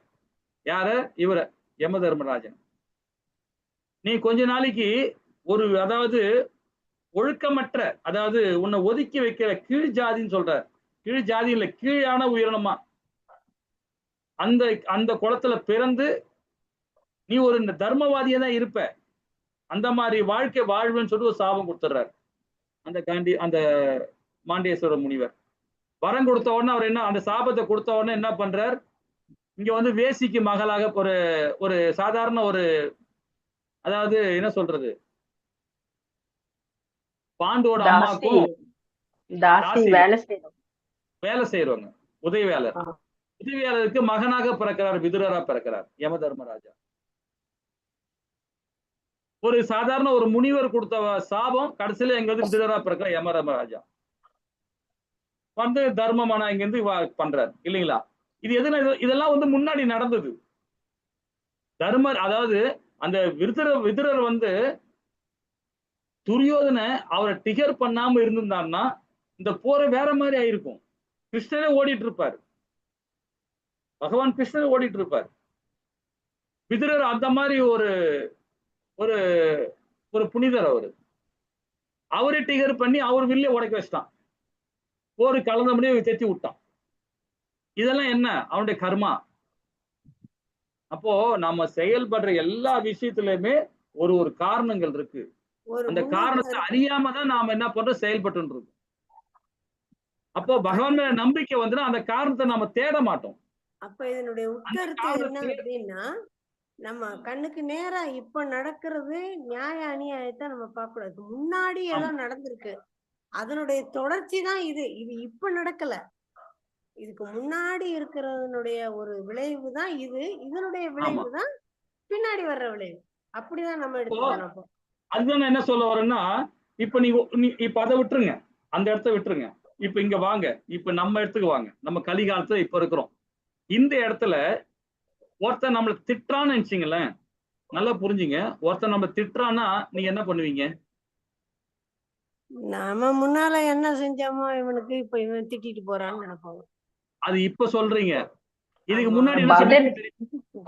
யார? இவர யம தர்மராஜன். நீ கொஞ்ச நாளைக்கு ஒரு அதாவது ஒழுக்கமற்ற அதாவது உன்னை ஒதுக்கி வைக்கிற கீழ் ஜாதின்னு சொல்றார். கீழ் ஜாதி இல்ல கீழான உயிரினமா அந்த அந்த குளத்துல பிறந்து நீ ஒரு தர்மவாதியா தான் இருப்ப. அந்த மாதிரி வாழ்க்கை வாழ்வுன்னு சொல்லி ஒரு சாபம் கொடுத்துறாரு. அந்த மாண்டேஸ்வர முனிவர் வரம் கொடுத்த உடனே அவர் என்ன அந்த சாபத்தை கொடுத்த உடனே என்ன பண்றார்? இங்க வந்து வேசிக்கு மகளாக ஒரு ஒரு சாதாரண ஒரு அதாவது என்ன சொல்றது பாண்டுவோட தாசி அம்மாக்கும் தாசி தாசி வேலை செய்யணும். வேலை செய்யறவங்க உதவியாளர். உதவியாளருக்கு மகனாக பிறக்கிறார், விதுரரா பிறக்கிறார் யம தர்மராஜா. ஒரு சாதாரண ஒரு முனிவர் கொடுத்த சாபம் கடைசியில எங்க வந்து விதுரரா பிறக்கிற யம தர்மராஜா வந்து தர்மமானா இங்க இருந்து பண்றாரு இல்லைங்களா? இது எதுனா இதெல்லாம் வந்து முன்னாடி நடந்தது. தர்மர் அதாவது அந்த விதுரர் வந்து துரியோதனை அவரை டிகர் பண்ணாம இருந்திருந்தாருன்னா இந்த போரை வேற மாதிரி ஆயிருக்கும். கிருஷ்ணரே ஓடிட்டு இருப்பாரு. பகவான் கிருஷ்ணர் ஓடிட்டு இருப்பார். விதுரர் அந்த மாதிரி ஒரு ஒரு ஒரு புனிதர் அவரு. அவரே டிகர் பண்ணி அவர் வில்ல உடைக்க வச்சிட்டான். போரு கலந்த முடியும் தெத்தி விட்டான். இதெல்லாம் என்ன? அவனுடைய கர்மா. அப்போ நம்ம செயல்படுற எல்லா விஷயத்திலுமே ஒரு காரணங்கள் இருக்கு. அந்த காரணத்தை அறியாம தான் நாம என்ன பண்றோம், செயல்பட்டு இருக்கோம். அப்போ பகவான் மேல நம்பிக்கை வந்துன்னா அந்த காரணத்தை நாம தேட மாட்டோம். அப்ப இதனுடைய உட்கருத்து என்ன அப்படின்னா, நம்ம கண்ணுக்கு நேரா இப்ப நடக்கிறது நியாய அநியாயத்தை நம்ம பார்க்க கூடாது. முன்னாடி ஏதோ நடந்திருக்கு, அதனுடைய தொடர்ச்சி தான் இது. இது இப்ப நடக்கல, இதுக்கு முன்னாடி இருக்கிறதனுடைய ஒரு விளைவு தான் இது. இதனுடைய விளைவு தான் பின்னாடி வர்ற விளைவு. அப்படிதான் நம்ம எடுத்துக்கணும். அதுதான் நான் என்ன சொல்ல வரேன்னா, இப்ப இப்ப அதை விட்டுருங்க, அந்த இடத்த விட்டுருங்க. இப்ப இங்க வாங்க, இப்ப நம்ம இடத்துக்கு வாங்க. நம்ம கலிகாலத்துல இப்ப இருக்கிறோம். இந்த இடத்துல ஒருத்தன் நம்மள திட்டுறான்னு நினைச்சீங்களேன், நல்லா புரிஞ்சுங்க. ஒருத்தன் நம்ம திட்டுறான்னா நீங்க என்ன பண்ணுவீங்க? நாம முன்னால என்ன செஞ்சோமோ இவனுக்கு இப்ப இவன் திட்டிட்டு போறான்னு நினைப்போம். அது இப்ப சொல்றீங்க. இதுக்கு முன்னாடி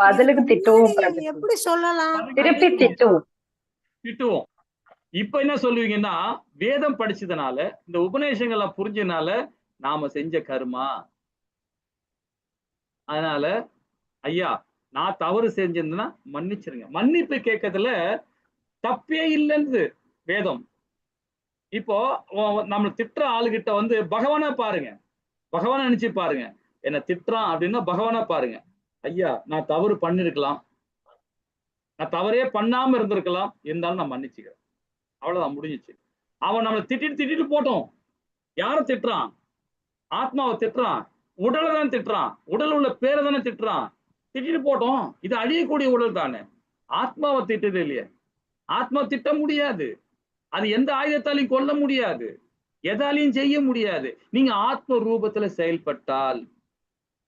பதிலுக்கு திட்டுவோம். எப்படி சொல்லலாம்? திருப்பி திட்டுவோம். இப்ப என்ன சொல்லுவீங்கன்னா, வேதம் படிச்சதுனால, இந்த உபநேசங்களை புரிஞ்சதுனால நாம செஞ்ச கர்மா. அதனால ஐயா நான் தவறு செஞ்சிருந்தேன்னா மன்னிச்சிருங்க. மன்னிப்பு கேட்கறதுல தப்பே இல்லைன்னு வேதம். இப்போ நம்ம திட்டுற ஆளுகிட்ட வந்து பகவானா பாருங்க, பகவான நினைச்சு பாருங்க. என்ன திட்டுறான் அப்படின்னா பகவானா பாருங்க. ஐயா நான் தவறு பண்ணிருக்கலாம், நான் தவறே பண்ணாம இருந்திருக்கலாம், இருந்தாலும் நான் மன்னிச்சுக்கிறேன். அவ்வளவுதான், முடிஞ்சிச்சு. அவன் நம்மளை திட்டிட்டு போட்டோம். யார திட்டுறான்? ஆத்மாவை திட்டுறான், உடலை தான் திட்டுறான், உடல் உள்ள பேரை தானே திட்டுறான். திட்டிட்டு போட்டோம். இது அழியக்கூடிய உடல் தானே, ஆத்மாவை திட்டது இல்லையே. ஆத்மா திட்ட முடியாது, அது எந்த ஆயுதத்தாலையும் கொல்ல முடியாது, எதாலையும் செய்ய முடியாது. நீங்க ஆத்ம ரூபத்துல செயல்பட்டால்,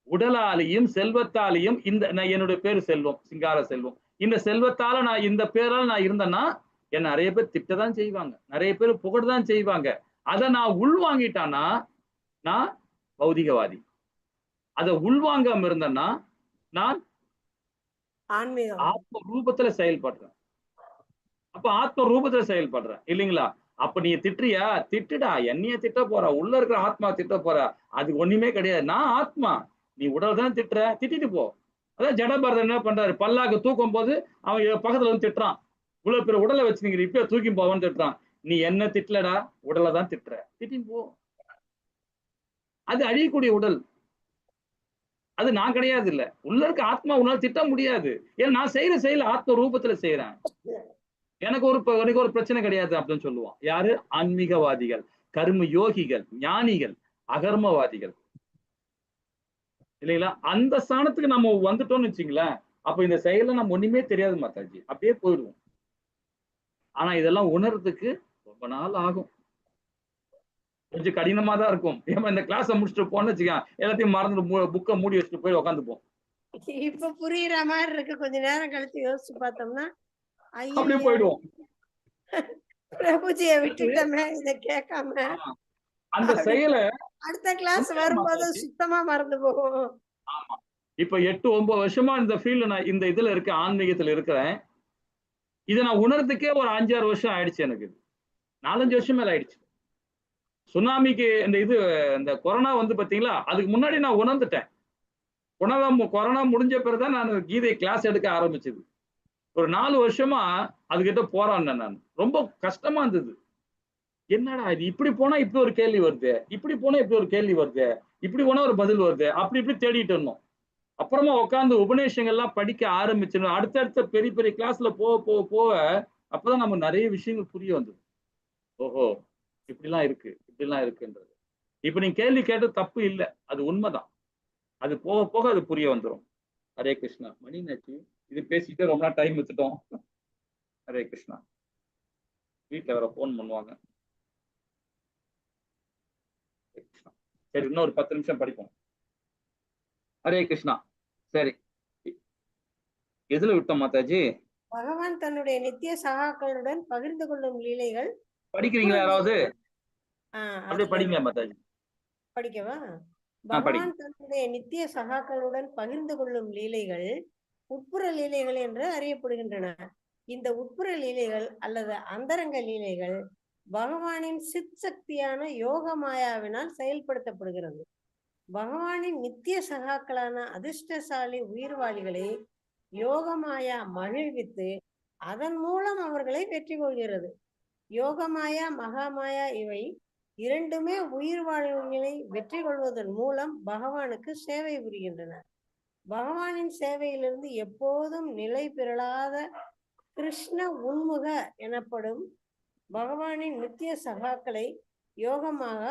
உடலாலையும் செல்வத்தாலையும், இந்த என்னுடைய பேரு செல்வம், சிங்கார செல்வம், இந்த செல்வத்தால நான் இந்த பேரால நான் இருந்தேன்னா என்ன நிறைய பேர் திட்டதான் செய்வாங்க, நிறைய பேர் புகழ்தான் செய்வாங்க. அதை நான் உள்வாங்கிட்டானா நான் பௌதிகவாதி. அதை உள்வாங்காம இருந்தேன்னா நான் ஆத்ம ரூபத்துல செயல்படுறேன். அப்ப ஆத்ம ரூபத்துல செயல்படுறேன் இல்லைங்களா? அப்ப நீ திட்டுறியா, திட்டுடா, என்னைய திட்ட போற, உள்ள இருக்கிற ஆத்மா திட்ட போற, அது ஒண்ணுமே கிடையாது. நான் ஆத்மா, நீ உடல் தான் திட்டுற, திட்டிட்டு போ. அதான் ஜடபரதன் என்ன பண்றாரு, பல்லாக்கு தூக்கும் போது அவன் பக்கத்துல வந்து திட்டுறான், இவ்வளவு பேர் உடலை வச்சு நீங்க இப்ப தூக்கி போவான்னு திட்டுறான். நீ என்ன திட்டலடா, உடலை தான் திட்டுற, திட்டின்னு போ. அது அழியக்கூடிய உடல், அது நான் கிடையாது. இல்ல, உள்ள இருக்க ஆத்மா உன்னால திட்ட முடியாது. ஏன்னா நான் செய்யற செயல் ஆத்ம ரூபத்துல செய்யறேன், எனக்கு ஒரு பிரச்சனை கிடையாது அப்படின்னு சொல்லுவான். யாரு? ஆன்மீகவாதிகள், கர்ம யோகிகள், ஞானிகள், அகர்மவாதிகள் இல்லைங்களா? அந்த ஸ்தானத்துக்கு நம்ம வந்துட்டோம்னு வச்சுங்களேன், அப்ப இந்த செயல நம்ம ஒண்ணுமே தெரியாது மாதாஜி, அப்படியே போயிடுவோம். ஆனா இதெல்லாம் உணர்றதுக்கு ரொம்ப நாள் ஆகும், கொஞ்சம் கடினமா தான் இருக்கும். ஏமா இந்த கிளாஸை முடிச்சுட்டு போன்னு வச்சுக்க, எல்லாத்தையும் மறந்துட்டு புக்கை மூடி வச்சுட்டு போய் உட்காந்துப்போம். இப்ப புரியுற மாதிரி இருக்கு, கொஞ்ச நேரம் கழிச்சு யோசிச்சு பார்த்தோம்னா அப்படியே போயிடுவோம். பிரபுஜியை விட்டுட்டோமே இத கேட்காம. அந்த செயலை அடுத்த கிளாஸ் வரும்போது சுத்தமா மறந்து போகும். ஆமா, இப்ப 8-9 வருஷமா இந்த ஃபீல்ட்ல நான் இந்த இதுல இருக்க, ஆன்மீகத்துல இருக்கிறேன். இதை நான் உணர்றதுக்கே ஒரு 5-6 வருஷம் ஆயிடுச்சு. எனக்கு 4-5 வருஷம் மேல ஆயிடுச்சு. சுனாமிக்கு இந்த கொரோனா வந்து பாத்தீங்களா, அதுக்கு முன்னாடி நான் உணர்ந்துட்டேன். கொரோனா முடிஞ்ச பிறகுதான் நான் கீதை கிளாஸ் எடுக்க ஆரம்பிச்சது. ஒரு 4 வருஷமா அதுகிட்ட போராடினேன் நான். ரொம்ப கஷ்டமா இருந்தது. என்னடா இது, இப்படி போனா இப்படி ஒரு கேள்வி வருது, இப்படி போனா இப்படி ஒரு கேள்வி வருது, இப்படி போனா ஒரு பதில் வருது, அப்படி இப்படி தேடிட்டு இருந்தோம். அப்புறமா உட்காந்து உபநேசங்கள்லாம் படிக்க ஆரம்பிச்சிடும். அடுத்தடுத்த பெரிய பெரிய கிளாஸ்ல போக போக போக அப்பதான் நம்ம நிறைய விஷயங்கள் புரிய வந்தது. ஓஹோ, இப்படிலாம் இருக்கு, இப்படிலாம் இருக்குன்றது. இப்ப நீங்க கேள்வி கேட்டது தப்பு இல்லை, அது உண்மைதான். அது போக போக அது புரிய வந்துடும். ஹரே கிருஷ்ணா. மணி நாச்சு, இது பேசிட்டு ரொம்ப நாள் டைம் எடுத்துட்டோம். ஹரே கிருஷ்ணா. வீட்டுல வேற போன் பண்ணுவாங்க. சரி, இன்னும் ஒரு 10 நிமிஷம் படிப்போம். ஹரே கிருஷ்ணா. சரி, எதுல விட்டோம் மாதாஜி? பகவான் தன்னுடைய நித்திய சகாக்களுடன் பகிர்ந்து கொள்ளும் லீலைகள். படிக்கிறீங்களா யாராவது? அப்படியே படிங்க மாதாஜி. படிக்கவா? பகவான் தன்னுடைய நித்திய சகாக்களுடன் பகிர்ந்து கொள்ளும் லீலைகள் உட்புற லீலைகள் என்று அறியப்படுகின்றன. இந்த உட்புற லீலைகள் அல்லது அந்தரங்க லீலைகள் பகவானின் சித் சக்தியான யோக மாயாவினால் செயல்படுத்தப்படுகிறது. பகவானின் நித்திய சகாக்களான அதிர்ஷ்டசாலி உயிர்வாளிகளை யோகமாயா மகிழ்வித்து அதன் மூலம் அவர்களை வெற்றி கொள்கிறது. யோகமாயா மகாமாயா இவை இரண்டுமே உயிர்வாழ்வுகளை வெற்றி கொள்வதன் மூலம் பகவானுக்கு சேவை புரிகின்றன. பகவானின் சேவையிலிருந்து எப்போதும் நிலை பெறலாத கிருஷ்ண உன்முக எனப்படும் பகவானின் நித்திய சகாக்களை யோகமாக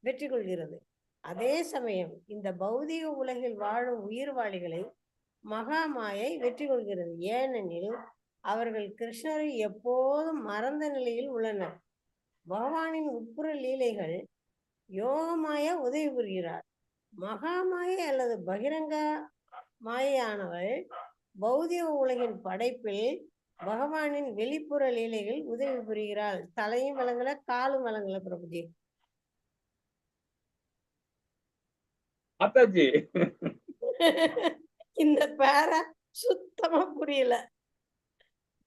வெற்றி கொள்கிறது. அதே சமயம் இந்த பௌதிக உலகில் வாழும் உயிர்வாளிகளை மகாமாயை வெற்றி கொள்கிறது. ஏனெனில் அவர்கள் கிருஷ்ணரை எப்போதும் மறந்த நிலையில் உள்ளனர். பகவானின் உட்புற லீலைகள் யோகமாய உதவி புரிகிறார். மகாமாயை அல்லது பகிரங்க மாயானவள் பௌதிக உலகின் படைப்பில் பகவானின் வெளிப்புற லீலைகள் உதவி புரிகிறாள். தலையும் வழங்கல, காலும் வழங்கல பிரபுஜி. இந்த பேர சுத்தமா புரியல.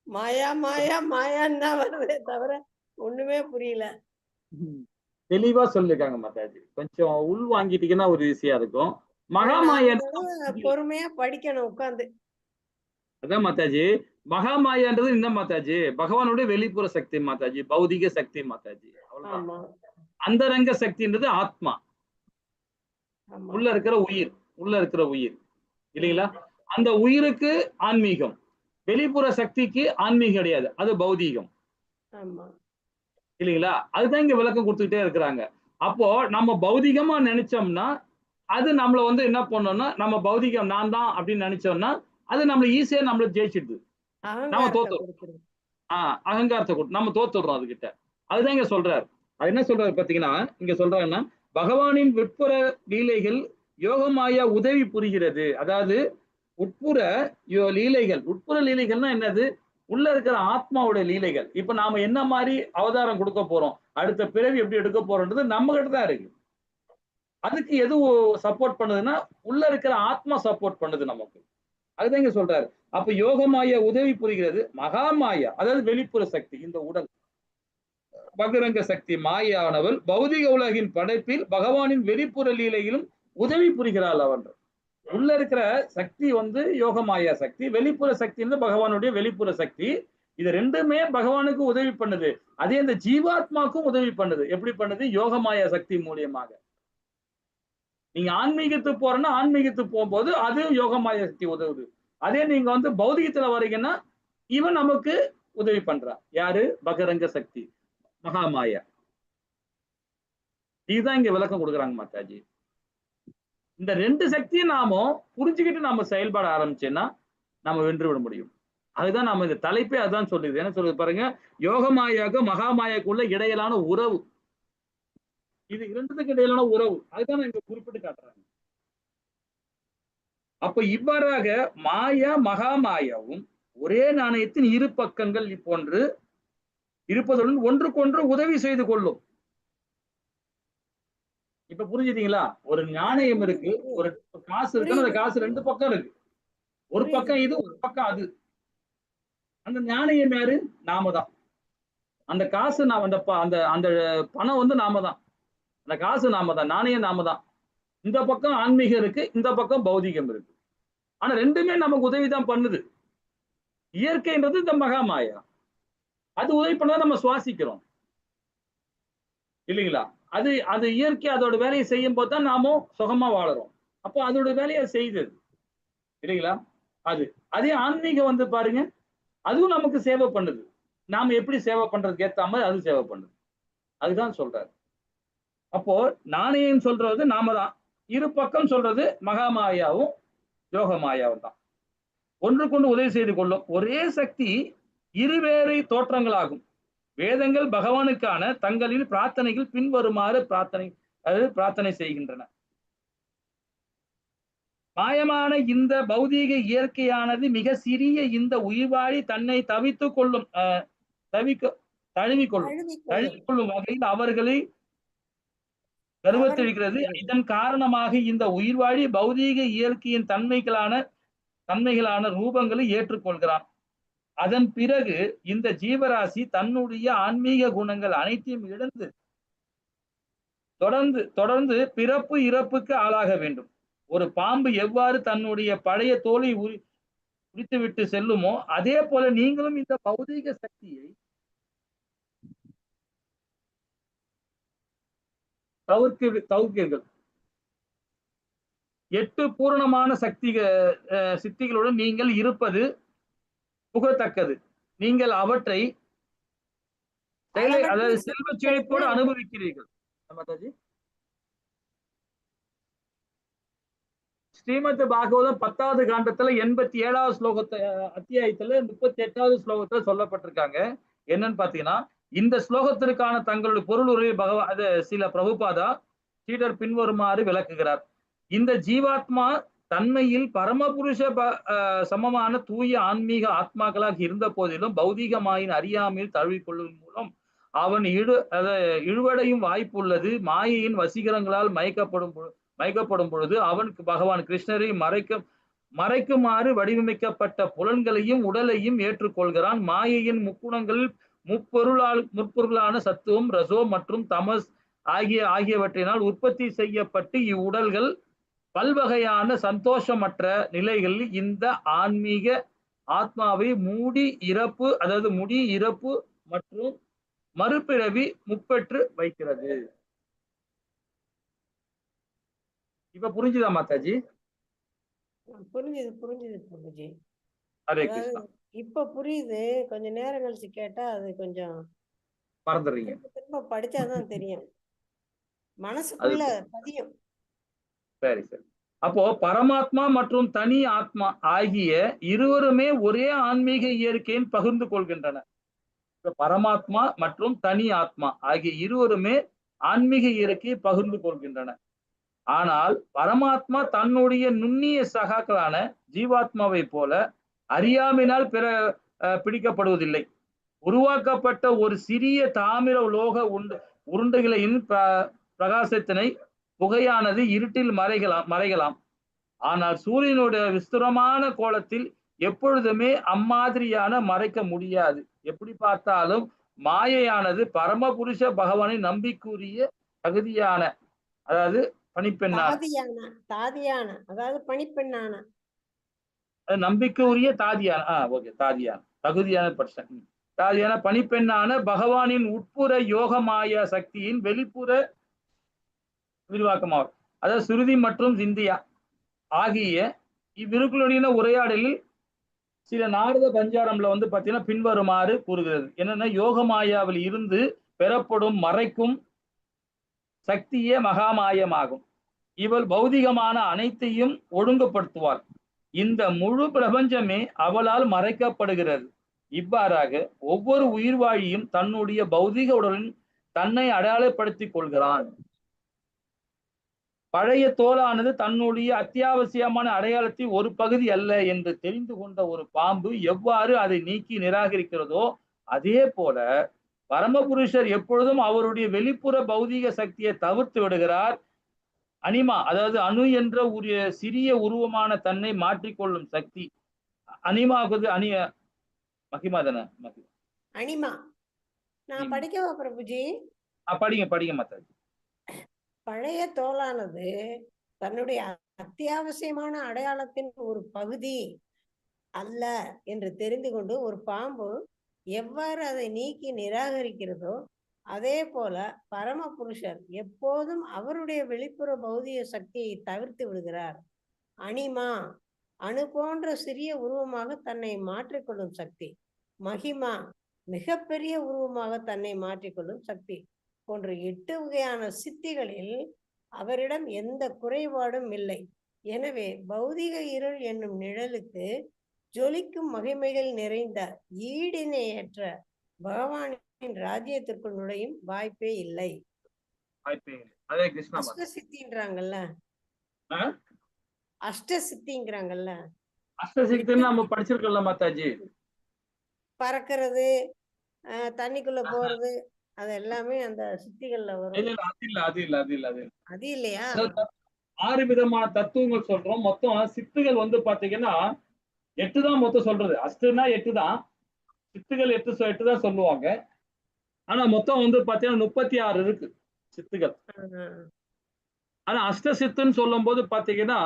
மாயா மாயா மாயான்னு தான் வருதே தவிர ஒண்ணுமே புரியல. தெளிவா சொல்லிருக்காங்க மாதாஜி. கொஞ்சம் உள் வாங்கிட்டீங்கன்னா ஒரு ஈஸியா இருக்கும். மகாமாயா பொறுமையா படிக்கணும் உட்கார்ந்து. அதான் மாதாஜி, மகாமாயான்றது என்ன மாதாஜி? பகவானுடைய வெளிப்புற சக்தி மாதாஜி, பௌதிக சக்தி மாதாஜி. அவ்வளவுதான். அந்தரங்க சக்தின்றது ஆத்மா, உள்ள இருக்கிற உயிர், உள்ள இருக்கிற உயிர் இல்லைங்களா? அந்த உயிருக்கு ஆன்மீகம், வெளிப்புற சக்திக்கு ஆன்மீகம் கிடையாது, அது பௌதீகம் இல்லைங்களா? அதுதான் இங்க விளக்கம் கொடுத்துக்கிட்டே இருக்கிறாங்க. அப்போ நம்ம பௌதிகமா நினைச்சோம்னா அது நம்மள வந்து என்ன பண்ணோம்னா, நம்ம பௌதிகம் நான் தான் அப்படின்னு நினைச்சோம்னா அது நம்மள ஈஸியா நம்மள ஜெயிச்சிடுது. நம்ம தோத்துறோம். அகங்காரத்தை கொடுத்து நம்ம தோத்துடுறோம் அதுகிட்ட. அதுதான் இங்க சொல்றாரு. அது என்ன சொல்றாரு பாத்தீங்கன்னா, இங்க சொல்றாருன்னா பகவானின் உட்புற லீலைகள் யோகமாயா உதவி புரிகிறது. அதாவது உட்புற லீலைகள், உட்புற லீலைகள்னா என்னது? உள்ள இருக்கிற ஆத்மாவுடைய லீலைகள். இப்ப நாம என்ன மாதிரி அவதாரம் கொடுக்க போறோம், அடுத்த பிறவி எப்படி எடுக்க போறோம்ன்றது நம்ம கிட்ட தான் இருக்கு. அதுக்கு எது சப்போர்ட் பண்ணுதுன்னா உள்ள இருக்கிற ஆத்மா சப்போர்ட் பண்ணுது நமக்கு. அதுதான் இங்க சொல்றாரு. அப்ப யோகமாயா உதவி புரிகிறது. மகாமாயா அதாவது வெளிப்புற சக்தி, இந்த உடல் பகிரங்க சக்தி மாயானவள் பௌதிக உலகின் படைப்பில் பகவானின் வெளிப்புற லீலையிலும் உதவி புரிகிறாள். அவன் உள்ள இருக்கிற சக்தி வந்து யோகமாயா சக்தி, வெளிப்புற சக்தி வந்து பகவானுடைய வெளிப்புற சக்தி. இது ரெண்டுமே பகவானுக்கு உதவி பண்ணுது. அதே இந்த ஜீவாத்மாக்கும் உதவி பண்ணுது. எப்படி பண்ணுது? யோகமாயா சக்தி மூலியமாக. நீங்க ஆன்மீகத்துக்கு போறேன்னா ஆன்மீகத்துக்கு போகும்போது அது யோகமாயா சக்தி உதவுது. அதே நீங்க வந்து பௌதிகத்துல வரீங்கன்னா இவன் நமக்கு உதவி பண்றான். யாரு? பகிரங்க சக்தி மகாமாயா. இதுதான் இங்க விளக்கம் கொடுக்குறாங்க மாதாஜி. இந்த ரெண்டு சக்தியும் நாம புரிஞ்சுக்கிட்டு நாம செயல்பட ஆரம்பிச்சேன்னா நம்ம வென்று விட முடியும். அதுதான் நாம இந்த தலைப்பே அதுதான் சொல்லுது. என்ன சொல்லுது பாருங்க, யோகமாயாவுக்கு மகாமாயாக்குள்ள இடையிலான உறவு. இது இரண்டுத்துக்கு இடையிலான உறவு. அதுதான் இங்க குறிப்பிட்டு காட்டுறாங்க. அப்ப இவ்வாறாக மாயா மகாமாயாவும் ஒரே நாணயத்தின் இரு பக்கங்கள் போன்று இருப்பதுடன் ஒன்றுக்கொன்று உதவி செய்து கொள்ளும். இப்ப புரிஞ்சுட்டீங்களா? ஒரு நாணயம் இருக்கு, ஒரு காசு இருக்குன்னா அந்த காசு ரெண்டு பக்கம் இருக்கு. ஒரு பக்கம் இது, ஒரு பக்கம் அது. அந்த நாணயம் யாரு? நாம தான். அந்த காசு நாம, அந்த அந்த பணம் வந்து நாம தான். அந்த காசு நாம தான், நாணயம் நாம தான். இந்த பக்கம் ஆன்மீகம் இருக்கு, இந்த பக்கம் பௌதிகம் இருக்கு. ஆனா ரெண்டுமே நமக்கு உதவி தான் பண்ணுது. இயற்கைன்றது இந்த மகாமாயா, அது உதவி பண்ணதான் நம்ம சுவாசிக்கிறோம் இல்லைங்களா? அது அது இயற்கை அதோட வேலையை செய்யும் போது தான் நாமும் சுகமா வாழறோம். அப்போ அதோட வேலையை செய்யுது இல்லைங்களா? அது அதே ஆன்மீகம் வந்து பாருங்க, அதுவும் நமக்கு சேவை பண்ணுது. நாம எப்படி சேவை பண்றதுக்கு ஏத்த மாதிரி அது சேவை பண்ணுது. அதுதான் சொல்றாரு. அப்போ நாணயம் சொல்றது நாம தான், இரு பக்கம் சொல்றது மகாமாயாவும் யோகமாயாவும் தான். ஒன்றுக்கொண்டு உதவி செய்து கொள்ளும் ஒரே சக்தி இருவேறு தோற்றங்களாகும். வேதங்கள் பகவானுக்கான தங்களின் பிரார்த்தனைகள் பின்வருமாறு பிரார்த்தனை செய்கின்றன. மாயமான இந்த பௌதீக இயற்கையானது மிக சிறிய இந்த உயிர்வாழி தன்னை தழுவிக்கொள்ளும் வகையில் அவர்களை கர்வத்தெழுகிறது. இதன் காரணமாக இந்த உயிர்வாழி பௌதீக இயற்கையின் தன்மைகளான ரூபங்களை ஏற்றுக்கொள்கிறான். அதன் பிறகு இந்த ஜீவராசி தன்னுடைய ஆன்மீக குணங்கள் அனைத்தையும் இழந்து தொடர்ந்து பிறப்பு இறப்புக்கு ஆளாக வேண்டும். ஒரு பாம்பு எவ்வாறு தன்னுடைய பழைய தோலை உரித்துவிட்டு செல்லுமோ அதே போல நீங்களும் இந்த பௌதீக சக்தியை தவிர்க்கிறீர்கள். 8 பூரணமான சித்திகளுடன் நீங்கள் இருப்பது புகத்தக்கது. நீங்கள் அவற்றை அதாவது செல்வ செழிப்போடு அனுபவிக்கிறீர்கள். ஸ்ரீமத் பாகவதம் 10வது காண்டத்துல 87வது அத்தியாயத்துல 38வது ஸ்லோகத்துல சொல்லப்பட்டிருக்காங்க. என்னன்னு பாத்தீங்கன்னா, இந்த ஸ்லோகத்திற்கான தங்களுடைய பொருள் உரை சில பிரபுபாதா சீடர் பின்வருமாறு விளக்குகிறார். இந்த ஜீவாத்மா தன்மையில் பரமபுருஷ சமமான தூய ஆன்மீக ஆத்மாக்களாக இருந்த போதிலும் பௌதீகமாயின் அறியாமையில் தழுவிக்கொள்வதன் மூலம் அவன் இழுவடையும் வாய்ப்புள்ளது. மாயையின் வசீகரங்களால் மயக்கப்படும் பொழுது அவனுக்கு பகவான் கிருஷ்ணரை மறைக்குமாறு வடிவமைக்கப்பட்ட புலன்களையும் உடலையும் ஏற்றுக்கொள்கிறான். மாயையின் முக்குணங்களில் முப்பொருளான சத்துவம், ரசோ மற்றும் தமஸ் ஆகியவற்றினால் உற்பத்தி செய்யப்பட்டு இவ்வுடல்கள் பல்வகையான சந்தோஷமற்ற நிலைகளில் இந்த ஆன்மீக ஆத்மாவை முடி இறப்பு மற்றும் மறுபிறவி முப்பெற்று வைக்கிறது. இப்ப புரிஞ்சுதா மாதாஜி? புரிஞ்சுது பிரபுஜி. ஹரே கிருஷ்ணா. இப்ப புரியுது. கொஞ்ச நேரம் கழிச்சு கேட்டா அது கொஞ்சம் மறந்துடுறீங்க. திரும்ப படிச்சாதான் தெரியும், மனசுக்குள்ள பதியும். சரி. அப்போ பரமாத்மா மற்றும் தனி ஆத்மா ஆகிய இருவருமே ஒரே ஆன்மீக இயற்கையின் பகிர்ந்து கொள்கின்றன. பரமாத்மா மற்றும் தனி ஆத்மா ஆகிய இருவருமே ஆன்மீக இயற்கையை பகிர்ந்து கொள்கின்றன. ஆனால் பரமாத்மா தன்னுடைய நுண்ணிய சகாக்களான ஜீவாத்மாவை போல அறியாமையினால் பிடிக்கப்படுவதில்லை. உருவாக்கப்பட்ட ஒரு சிறிய தாமிர உலோக உருண்டைகளின் பிரகாசத்தினை புகையானது இருட்டில் மறைகலாம். ஆனால் சூரியனுடைய விஸ்தூரமான கோலத்தில் எப்பொழுதுமே அம்மாதிரியான மறைக்க முடியாது. எப்படி பார்த்தாலும் மாயையானது பரமபுருஷ பகவானை நம்பிக்குரிய தகுதியான, அதாவது பணிப்பெண்ணான, நம்பிக்கையுரிய தாதியான பணிப்பெண்ணான பகவானின் உட்புற யோகமாய சக்தியின் வெளிப்புற விரிவாக்கமாகும். அதாவது சுருதி மற்றும் சிந்தியா ஆகிய இவ்விருக்களுடைய உரையாடலில் சில நாரத பஞ்சாரம்ல பாத்தீங்கன்னா பின்வருமாறு கூறுகிறது. என்னன்னா, யோகமாயாவில் இருந்து பெறப்படும் மறைக்கும் சக்தியே மகாமாயமாகும். இவள் பௌதிகமான அனைத்தையும் ஒழுங்குபடுத்துவாள். இந்த முழு பிரபஞ்சமே அவளால் மறைக்கப்படுகிறது. இவ்வாறாக ஒவ்வொரு உயிர்வாழியும் தன்னுடைய பௌதிக உடலின் தன்னை அடையாளப்படுத்திக் கொள்கிறான். பழைய தோலானது தன்னுடைய அத்தியாவசியமான அடையாளத்தின் ஒரு பகுதி அல்ல என்று தெரிந்து கொண்ட ஒரு பாம்பு எவ்வாறு அதை நீக்கி நிராகரிக்கிறதோ அதே போல பரமபுருஷர் எப்பொழுதும் அவருடைய வெளிப்புற பௌதீக சக்தியை தவிர்த்து விடுகிறார். அனிமா, அதாவது அணு என்ற ஒரு சிறிய உருவமான தன்னை மாற்றிக்கொள்ளும் சக்தி அனிமாகுது. மகிமா தானே? அனிமா. நான் படிக்கவா பிரபுஜி? படிங்க மாதாஜி. பழைய தோலானது தன்னுடைய அத்தியாவசியமான அடையாளத்தின் ஒரு பகுதி அல்ல என்று தெரிந்து கொண்டு ஒரு பாம்பு எவ்வாறு அதை நீக்கி நிராகரிக்கிறதோ அதே போல பரமபுருஷர் எப்போதும் அவருடைய வெளிப்புற பௌதிக சக்தியை தவிர்த்து விடுகிறார். அனிமா, அணு போன்ற சிறிய உருவமாக தன்னை மாற்றிக்கொள்ளும் சக்தி. மகிமா, மிகப்பெரிய உருவமாக தன்னை மாற்றிக்கொள்ளும் சக்தி போன்ற 8 வகையான சித்திகளில் அவரிடம் எந்த குறைபாடும் இல்லை. எனவே பௌதிக இருள் என்னும் நிழலுக்கு ஜொலிக்கும் மகிமைகள் நிறைந்த ஈடிணையற்ற பகவானின் ராஜ்யத்திற்குள் நுழையும் வாய்ப்பே இல்லை. அஷ்டசித்தின்றாங்கல்ல, அஷ்டசித்திங்கிறாங்கல்ல, அஷ்டசித்தின்னு நம்ம படிச்சிருக்கோம்ல மாதாஜி. பறக்கிறது, தண்ணிக்குள்ள போறது, அது எல்லாமே அந்த சித்திகள்ல இல்ல வரும். இல்ல அது இல்ல அது இல்ல அது இல்ல அது இல்ல. அது இல்லையா? அதாவது 6 விதமான தத்துவங்கள் சொல்றோம். மொத்தம் சித்துகள் வந்து பாத்தீங்கன்னா 8 தான் மொத்தம் சொல்றது. அஷ்டனா 8 தான். சித்துகள் 8 தான் சொல்லுவாங்க. ஆனா மொத்தம் வந்து பாத்தீங்கன்னா 36 இருக்கு சித்துகள். ஆஹ் ஆனா அஷ்ட சித்துன்னு சொல்லும் போது பாத்தீங்கன்னா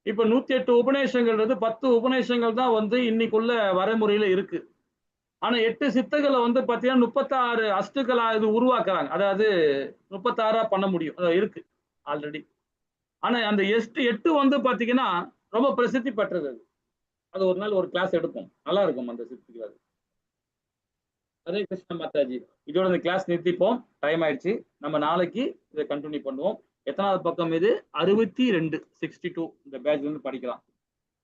இப்ப 108 உபநேசங்கள்ன்றது 10 உபநேசங்கள் தான் வந்து இன்னைக்குள்ள வரைமுறையில இருக்கு. ஆனா 8 சித்துகளை வந்து பாத்தீங்கன்னா 36 அஷ்டுகளா இது உருவாக்குறாங்க. அதாவது 36 பண்ண முடியும். இருக்கு ஆல்ரெடி. ஆனா அந்த 8 வந்து பாத்தீங்கன்னா ரொம்ப பிரசித்தி பெற்றது அது. அது ஒரு நாள் ஒரு கிளாஸ் எடுப்போம். நல்லா இருக்கும் அந்த சித்துகள் அது. ஹரே கிருஷ்ண மாதாஜி. இதோட இந்த கிளாஸ் நிறுத்திப்போம். டைம் ஆயிடுச்சு. நம்ம நாளைக்கு இதை கண்டினியூ பண்ணுவோம். எத்தனாவது பக்கம் இது? 62 62 இந்த பேட்ச்ல இருந்து படிக்கலாம்.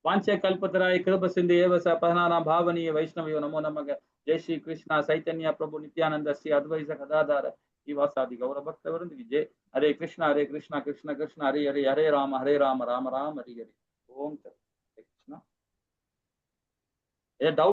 வாஞ்ச கல்பத்தராய கிருப சிந்து ஏவச பதினாறாம் பாவனிய வைஷ்ணவியோ நமோ நமக. ஜெய் ஸ்ரீ கிருஷ்ணா சைத்தன்யா பிரபு நித்யானந்த ஸ்ரீ அத்வைத கதாதார ஈவாசாதி கௌர பக்தவருந்து விஜய். ஹரே கிருஷ்ணா கிருஷ்ணா கிருஷ்ண ஹரே ஹரே ஹரே ராம ராம ராம ஹரி ஹரி. ஓம் கிருஷ்ணா. ஏ டவுட்